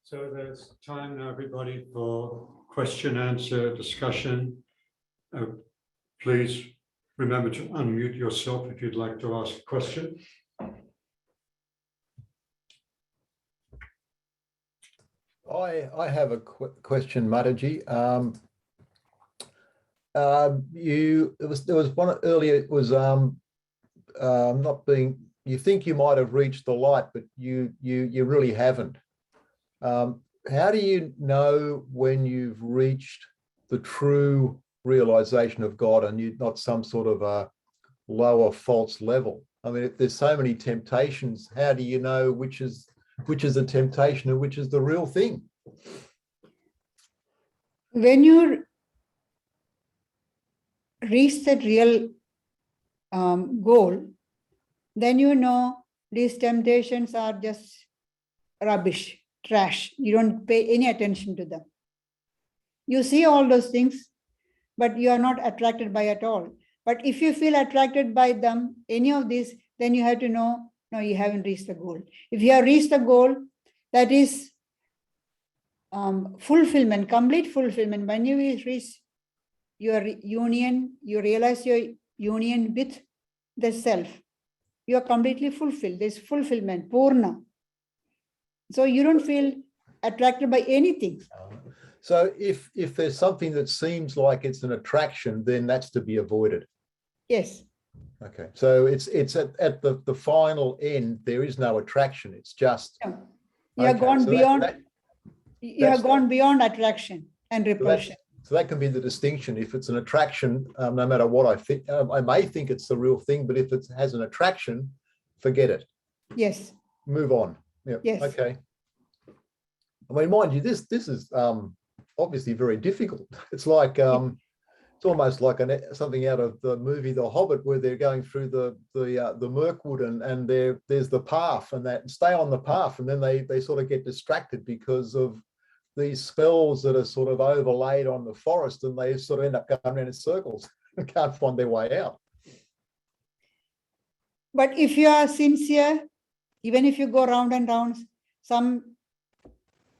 So there's time now, everybody, for question, answer, discussion. Please remember to unmute yourself if you'd like to ask a question. I have a question, Mataji. There was one earlier. It was not being. You think you might have reached the light, but you really haven't. How do you know when you've reached the true realization of God and you're not some sort of a lower false level? I mean, if there's so many temptations, how do you know which is a temptation and which is the real thing? When you reach that real goal, then you know these temptations are just rubbish, trash. You don't pay any attention to them. You see all those things, but you are not attracted by at all. But if you feel attracted by them, any of these, then you have to know, no, you haven't reached the goal. If you have reached the goal, that is fulfillment, complete fulfillment. When you reach your union, you realize your union with the self, you are completely fulfilled. There's fulfillment, purna. So you don't feel attracted by anything. So if there's something that seems like it's an attraction, then that's to be avoided. Yes. Okay. So it's at the final end, there is no attraction. It's just You have gone beyond. You have gone beyond attraction and repulsion. So that can be the distinction. If it's an attraction, no matter what I think, I may think it's the real thing, but if it has an attraction, forget it. Yes. Move on. Yeah. Yes. Okay. I mean, mind you, this is obviously very difficult. It's like it's almost like something out of the movie The Hobbit, where they're going through the Mirkwood and there's the path, and that stay on the path, and then they sort of get distracted because of these spells that are sort of overlaid on the forest, and they sort of end up going around in circles and can't find their way out. But if you are sincere, even if you go round and round,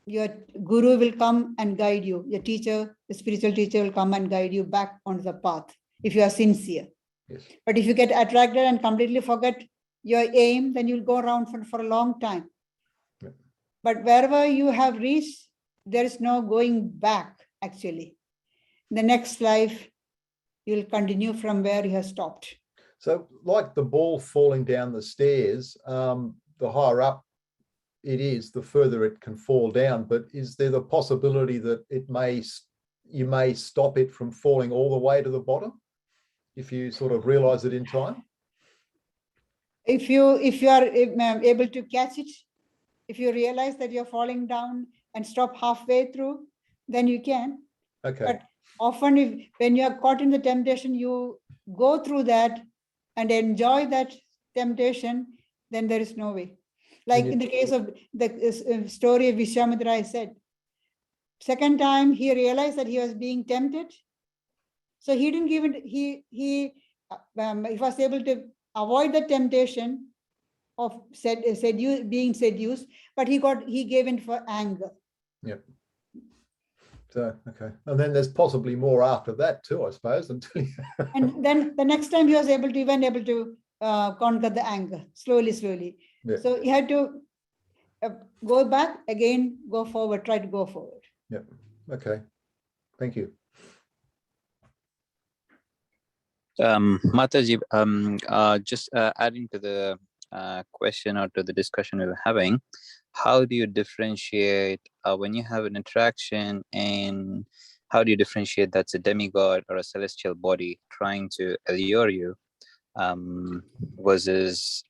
your guru will come and guide you. Your teacher, the spiritual teacher will come and guide you back on the path if you are sincere. Yes. But if you get attracted and completely forget your aim, then you'll go around for a long time. Yeah. But wherever you have reached, there is no going back, actually. In the next life, you'll continue from where you have stopped. So like the ball falling down the stairs, the higher up it is, the further it can fall down. But is there the possibility that you may stop it from falling all the way to the bottom if you sort of realize it in time? If you are able to catch it, if you realize that you're falling down and stop halfway through, then you can. Okay. But often when you are caught in the temptation, you go through that and enjoy that temptation, then there is no way. Like in the case of the story of Vishwamitra, I said, second time he realized that he was being tempted. So he didn't give it, he was able to avoid the temptation of being seduced, but he gave in for anger. Yep. So, okay. And then there's possibly more after that too, I suppose. Until And then the next time he was able to conquer the anger slowly. Yeah. So he had to go back again, go forward, try to go forward. Yep. Okay. Thank you. Mataji, just adding to the question or to the discussion we were having, how do you differentiate when you have an interaction, and how do you differentiate that's a demigod or a celestial body trying to allure you versus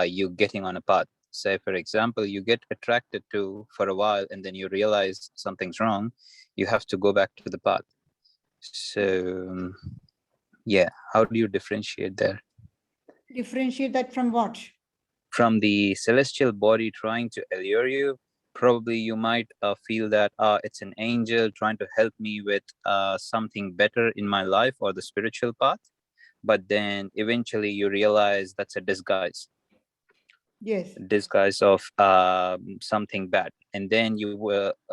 you getting on a path? Say, for example, you get attracted to for a while and then you realize something's wrong, you have to go back to the path. So yeah, how do you differentiate there? Differentiate that from what? From the celestial body trying to allure you. Probably you might feel that it's an angel trying to help me with something better in my life or the spiritual path, but then eventually you realize that's a disguise. Yes. Disguise of something bad, and then you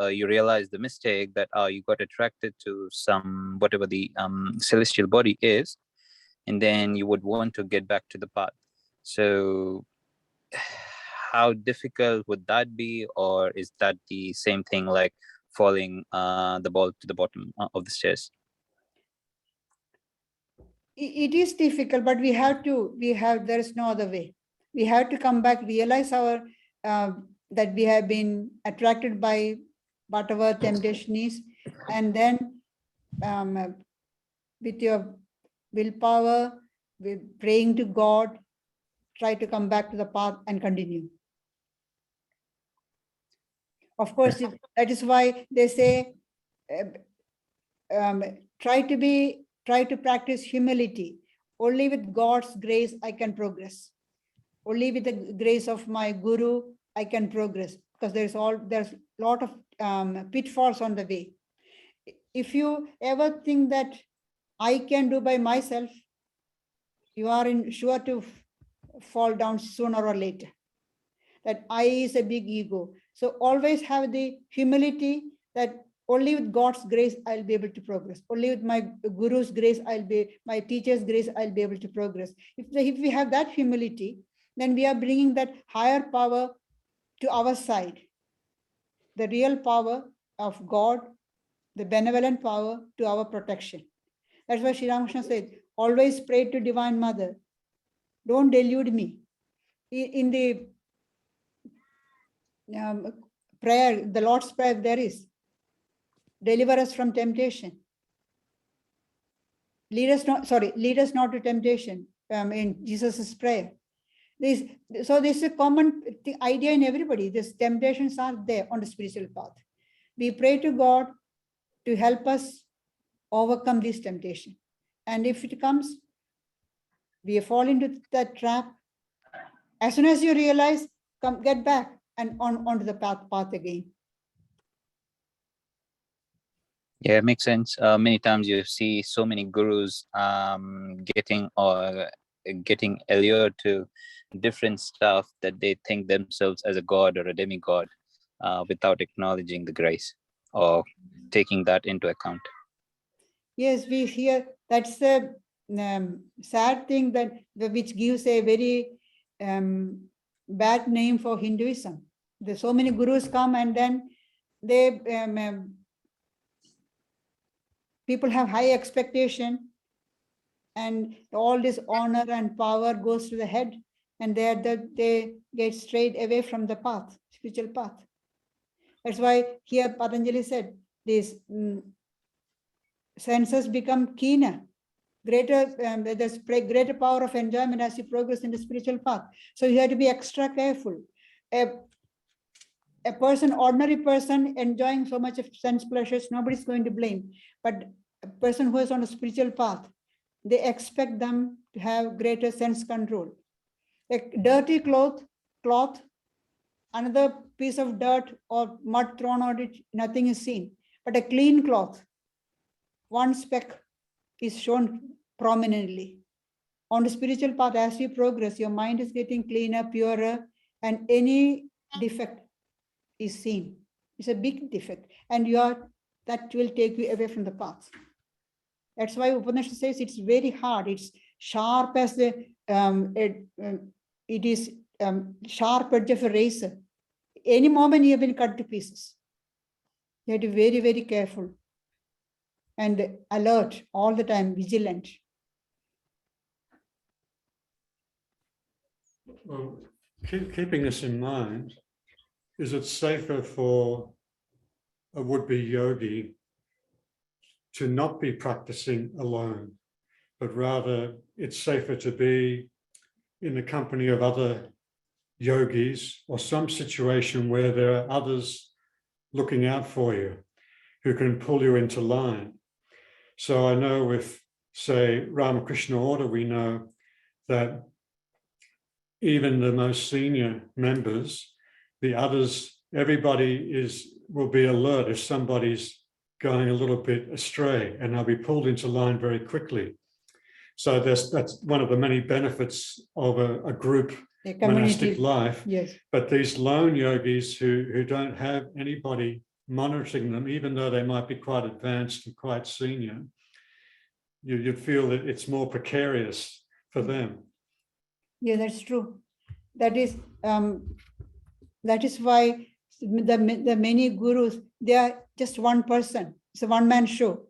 realize the mistake that you got attracted to some whatever the celestial body is, and then you would want to get back to the path. So how difficult would that be, or is that the same thing like falling the ball to the bottom of the stairs? It is difficult, but there is no other way. We have to come back, realize that we have been attracted by whatever temptation is, and then with your willpower, with praying to God, try to come back to the path and continue. Of course, that is why they say, try to practice humility. Only with God's grace I can progress. Only with the grace of my guru I can progress, because there's a lot of pitfalls on the way. If you ever think that I can do by myself, you are sure to fall down sooner or later. That I is a big ego. So always have the humility that only with God's grace I'll be able to progress. Only with my guru's grace my teacher's grace I'll be able to progress. If we have that humility, then we are bringing that higher power to our side. The real power of God, the benevolent power to our protection. That's why Sri Ramakrishna said, always pray to Divine Mother. Don't delude me. In the prayer, the Lord's Prayer there is. Deliver us from temptation. Lead us not to temptation in Jesus' prayer. So this is a common idea in everybody. These temptations are there on the spiritual path. We pray to God to help us overcome this temptation. And if it comes, we fall into that trap. As soon as you realize, get back and onto the path again. Yeah, it makes sense. Many times you see so many gurus getting allured to different stuff that they think themselves as a god or a demigod without acknowledging the grace or taking that into account. Yes, we hear that's the sad thing which gives a very bad name for Hinduism. There's so many gurus come and then they people have high expectation and all this honor and power goes to the head and they get strayed away from the path, spiritual path. That's why here Patanjali said these senses become keener, there's greater power of enjoyment as you progress in the spiritual path. So you have to be extra careful. A person, ordinary person enjoying so much of sense pleasures, nobody's going to blame. But a person who is on a spiritual path, they expect them to have greater sense control. A dirty cloth, another piece of dirt or mud thrown on it, nothing is seen. But a clean cloth, one speck is shown prominently. On the spiritual path, as you progress, your mind is getting cleaner, purer, and any defect is seen. It's a big defect, and that will take you away from the path. That's why Upanishad says it's very hard. It's sharp as the sharp edge of a razor. Any moment you have been cut to pieces. You have to be very, very careful and alert all the time, vigilant. Well, keeping this in mind, is it safer for a would-be yogi to not be practicing alone, but rather it's safer to be in the company of other yogis or some situation where there are others looking out for you who can pull you into line? So I know with, say, Ramakrishna order, we know that even the most senior members, the others, everybody will be alert if somebody's going a little bit astray, and they'll be pulled into line very quickly. So that's one of the many benefits of a group monastic life. Yes. But these lone yogis who don't have anybody monitoring them, even though they might be quite advanced and quite senior, you feel that it's more precarious for them. Yeah, that's true. That is why the many gurus, they are just one person. It's a one-man show.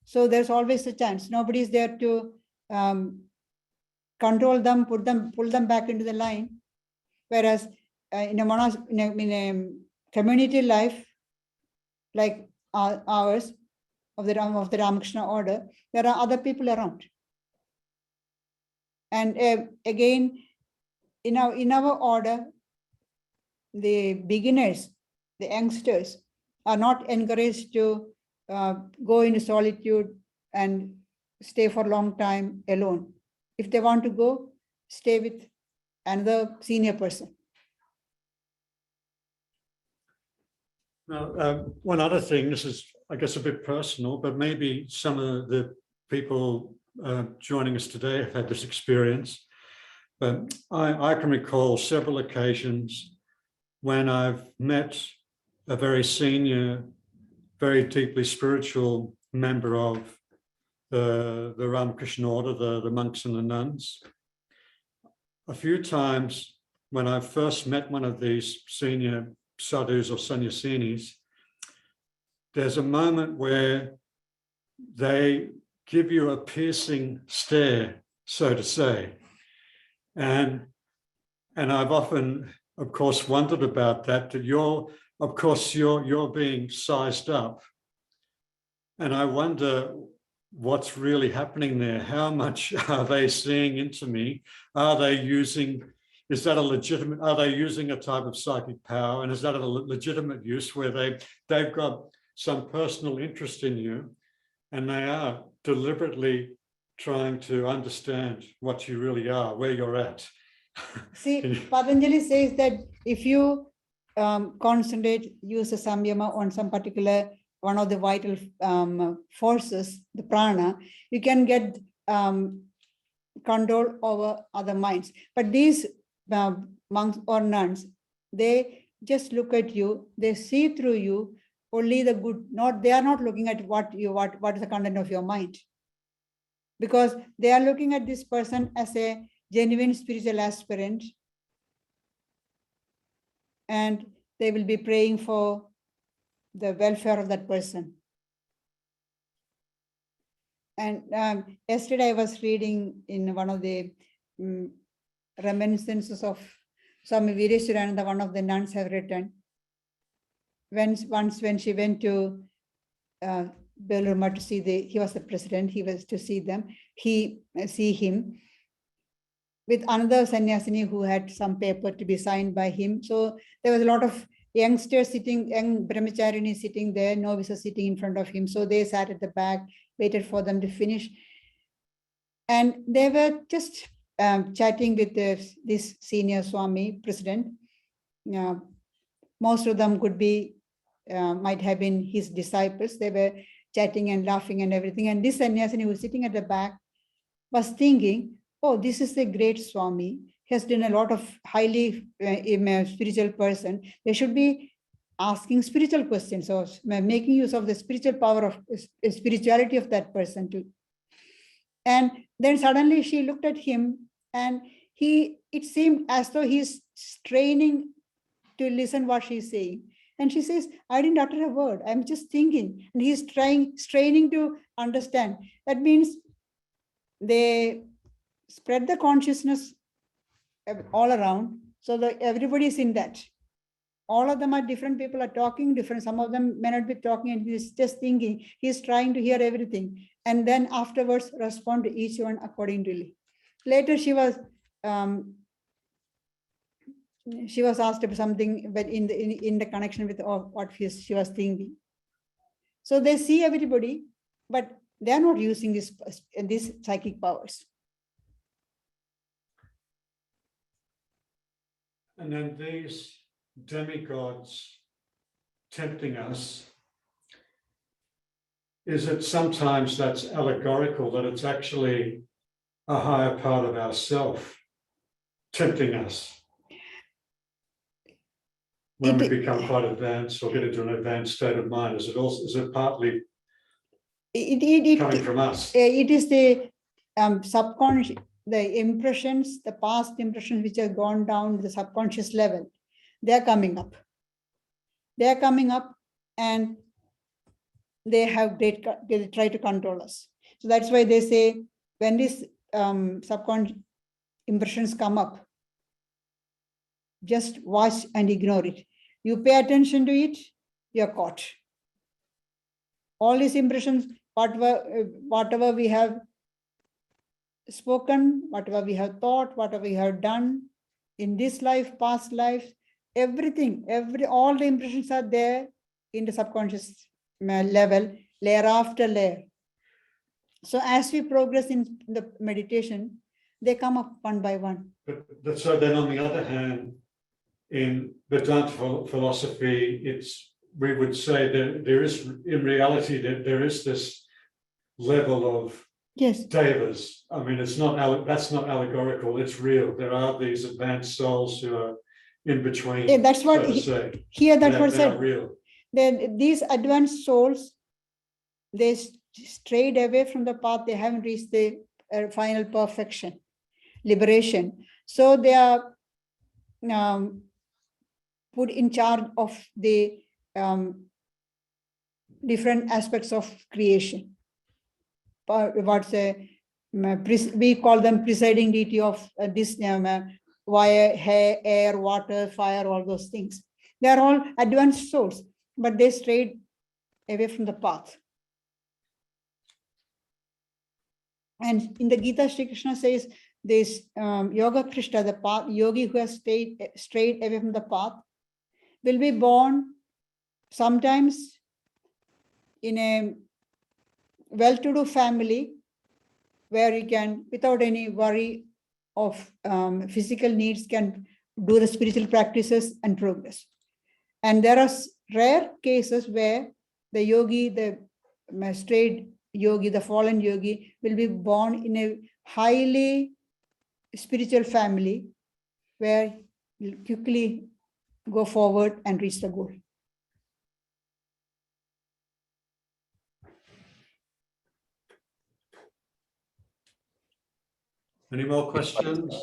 So there's always a chance. Nobody's there to control them, pull them back into the line. Whereas in a community life like ours, of the Ramakrishna order, there are other people around. And again, in our order, the beginners, the youngsters, are not encouraged to go into solitude and stay for a long time alone. If they want to go, stay with another senior person. Now, one other thing, this is, I guess, a bit personal, but maybe some of the people joining us today have had this experience. But I can recall several occasions when I've met a very senior, very deeply spiritual member of the Ramakrishna order, the monks and the nuns. A few times when I first met one of these senior sadhus or sannyasinis, there's a moment where they give you a piercing stare, so to say. And I've often, of course, wondered about that you're of course, you're being sized up. And I wonder what's really happening there. How much are they seeing into me? Are they using, is that a legitimate, are they using a type of psychic power? And is that a legitimate use where they've got some personal interest in you and they are deliberately trying to understand what you really are, where you're at? See, Patanjali says that if you concentrate, use a samyama on some particular one of the vital forces, the prana, you can get control over other minds. But these monks or nuns, they just look at you, they see through you only the good, they are not looking at what is the content of your mind. Because they are looking at this person as a genuine spiritual aspirant, and they will be praying for the welfare of that person. And yesterday I was reading in one of the reminiscences of Swami Veereshwarananda, one of the nuns have written, once when she went to Belur to see he was the president, he was to see them, see him with another sannyasini who had some paper to be signed by him. So there was a lot of youngsters sitting, young brahmacharini sitting there, novices sitting in front of him. So they sat at the back, waited for them to finish. And they were just chatting with this senior Swami president. Most of them could be, might have been his disciples. They were chatting and laughing and everything. And this sannyasini who was sitting at the back was thinking, oh, this is a great Swami. He has done a lot of highly spiritual person. They should be asking spiritual questions or making use of the spiritual power of spirituality of that person too. And then suddenly she looked at him and it seemed as though he's straining to listen what she's saying. And she says, I didn't utter a word. I'm just thinking. And he's straining to understand. That means they spread the consciousness all around so that everybody's in that. All of them are different, people are talking different. Some of them may not be talking and he's just thinking. He's trying to hear everything. And then afterwards respond to each one accordingly. Later she was asked about something, but in the connection with what she was thinking. So they see everybody, but they are not using these psychic powers. And then these demigods tempting us, is it sometimes that's allegorical, that it's actually a higher part of ourself tempting us when we become quite advanced or get into an advanced state of mind? Is it partly coming from us? It is the subconscious, the impressions, the past impressions which have gone down to the subconscious level. They are coming up. They are coming up and they try to control us. So that's why they say when these subconscious impressions come up, just watch and ignore it. You pay attention to it, you're caught. All these impressions, whatever we have spoken, whatever we have thought, whatever we have done in this life, past life, everything, all the impressions are there in the subconscious level, layer after layer. So as we progress in the meditation, they come up one by one. But so then on the other hand, in Vedanta philosophy, we would say that there is, in reality, that there is this level of devas. I mean, that's not allegorical, it's real. There are these advanced souls who are in between. Yeah, that's what here that's what said. Real. Then these advanced souls, they strayed away from the path. They haven't reached the final perfection, liberation. So they are put in charge of the different aspects of creation. We call them presiding deity of this fire, air, water, fire, all those things. They are all advanced souls, but they strayed away from the path. And in the Gita, Sri Krishna says this Yoga Krishna, the path, yogi who has strayed away from the path, will be born sometimes in a well-to-do family where he can, without any worry of physical needs, can do the spiritual practices and progress. And there are rare cases where the yogi, the strayed yogi, the fallen yogi, will be born in a highly spiritual family where he'll quickly go forward and reach the goal. Any more questions?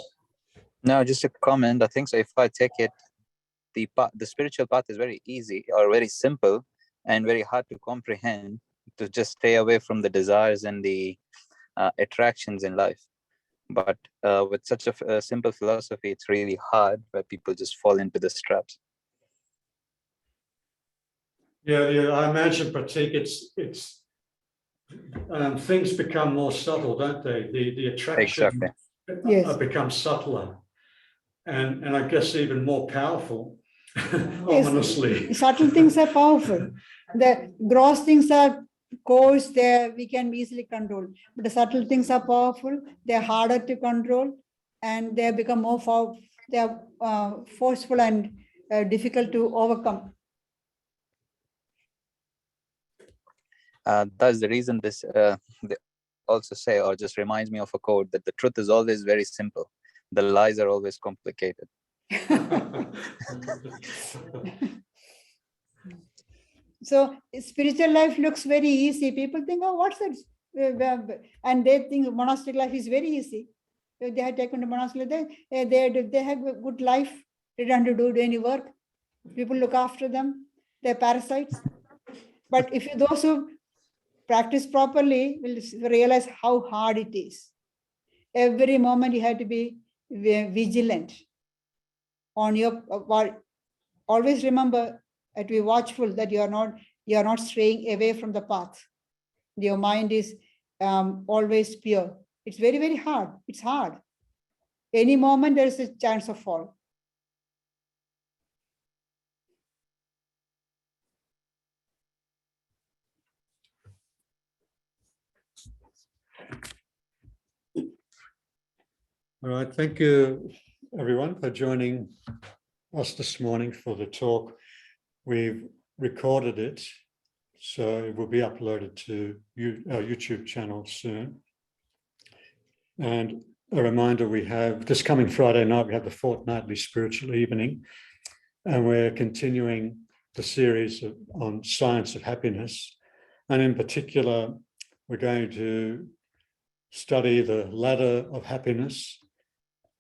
No, just a comment. I think so. If I take it, the spiritual path is very easy or very simple and very hard to comprehend, to just stay away from the desires and the attractions in life. But with such a simple philosophy, it's really hard where people just fall into the traps. Yeah, I imagine, Pratik, it's things become more subtle, don't they? The attraction Exactly. becomes subtler, and I guess even more powerful. Yes, ominously. subtle things are powerful. The gross things are coarse, there we can easily control. But the subtle things are powerful, they're harder to control, and they become more forceful and difficult to overcome. That's the reason this they also say, or just reminds me of a quote, that the truth is always very simple. The lies are always complicated. So spiritual life looks very easy. People think, oh, what's that? And they think monastic life is very easy. If they had taken to monastic life, they have a good life. They don't have to do any work. People look after them. They're parasites. But if those who practice properly will realize how hard it is. Every moment you have to be vigilant on your. Always remember to be watchful that you are not straying away from the path. Your mind is always pure. It's very, very hard. It's hard. Any moment there is a chance of fall. All right, thank you everyone for joining us this morning for the talk. We've recorded it, so it will be uploaded to our YouTube channel soon. And a reminder, we have this coming Friday night, we have the fortnightly spiritual evening, and we're continuing the series on science of happiness. And in particular, we're going to study the ladder of happiness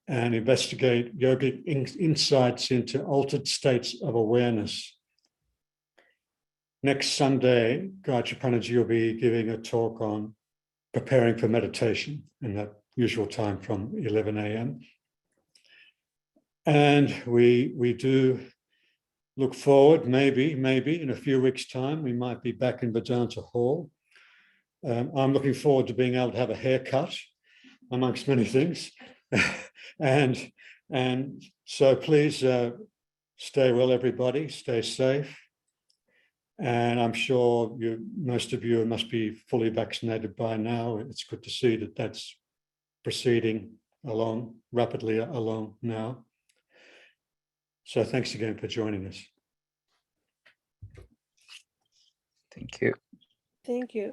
and investigate yogic insights into altered states of awareness. Next Sunday, Gayatriprana will be giving a talk on preparing for meditation in that usual time from 11 a.m. And we do look forward, maybe in a few weeks' time, we might be back in Vedanta Hall. I'm looking forward to being able to have a haircut, amongst many things. and so please stay well, everybody, stay safe. And I'm sure most of you must be fully vaccinated by now. It's good to see that that's proceeding along, rapidly along now. So thanks again for joining us. Thank you. Thank you.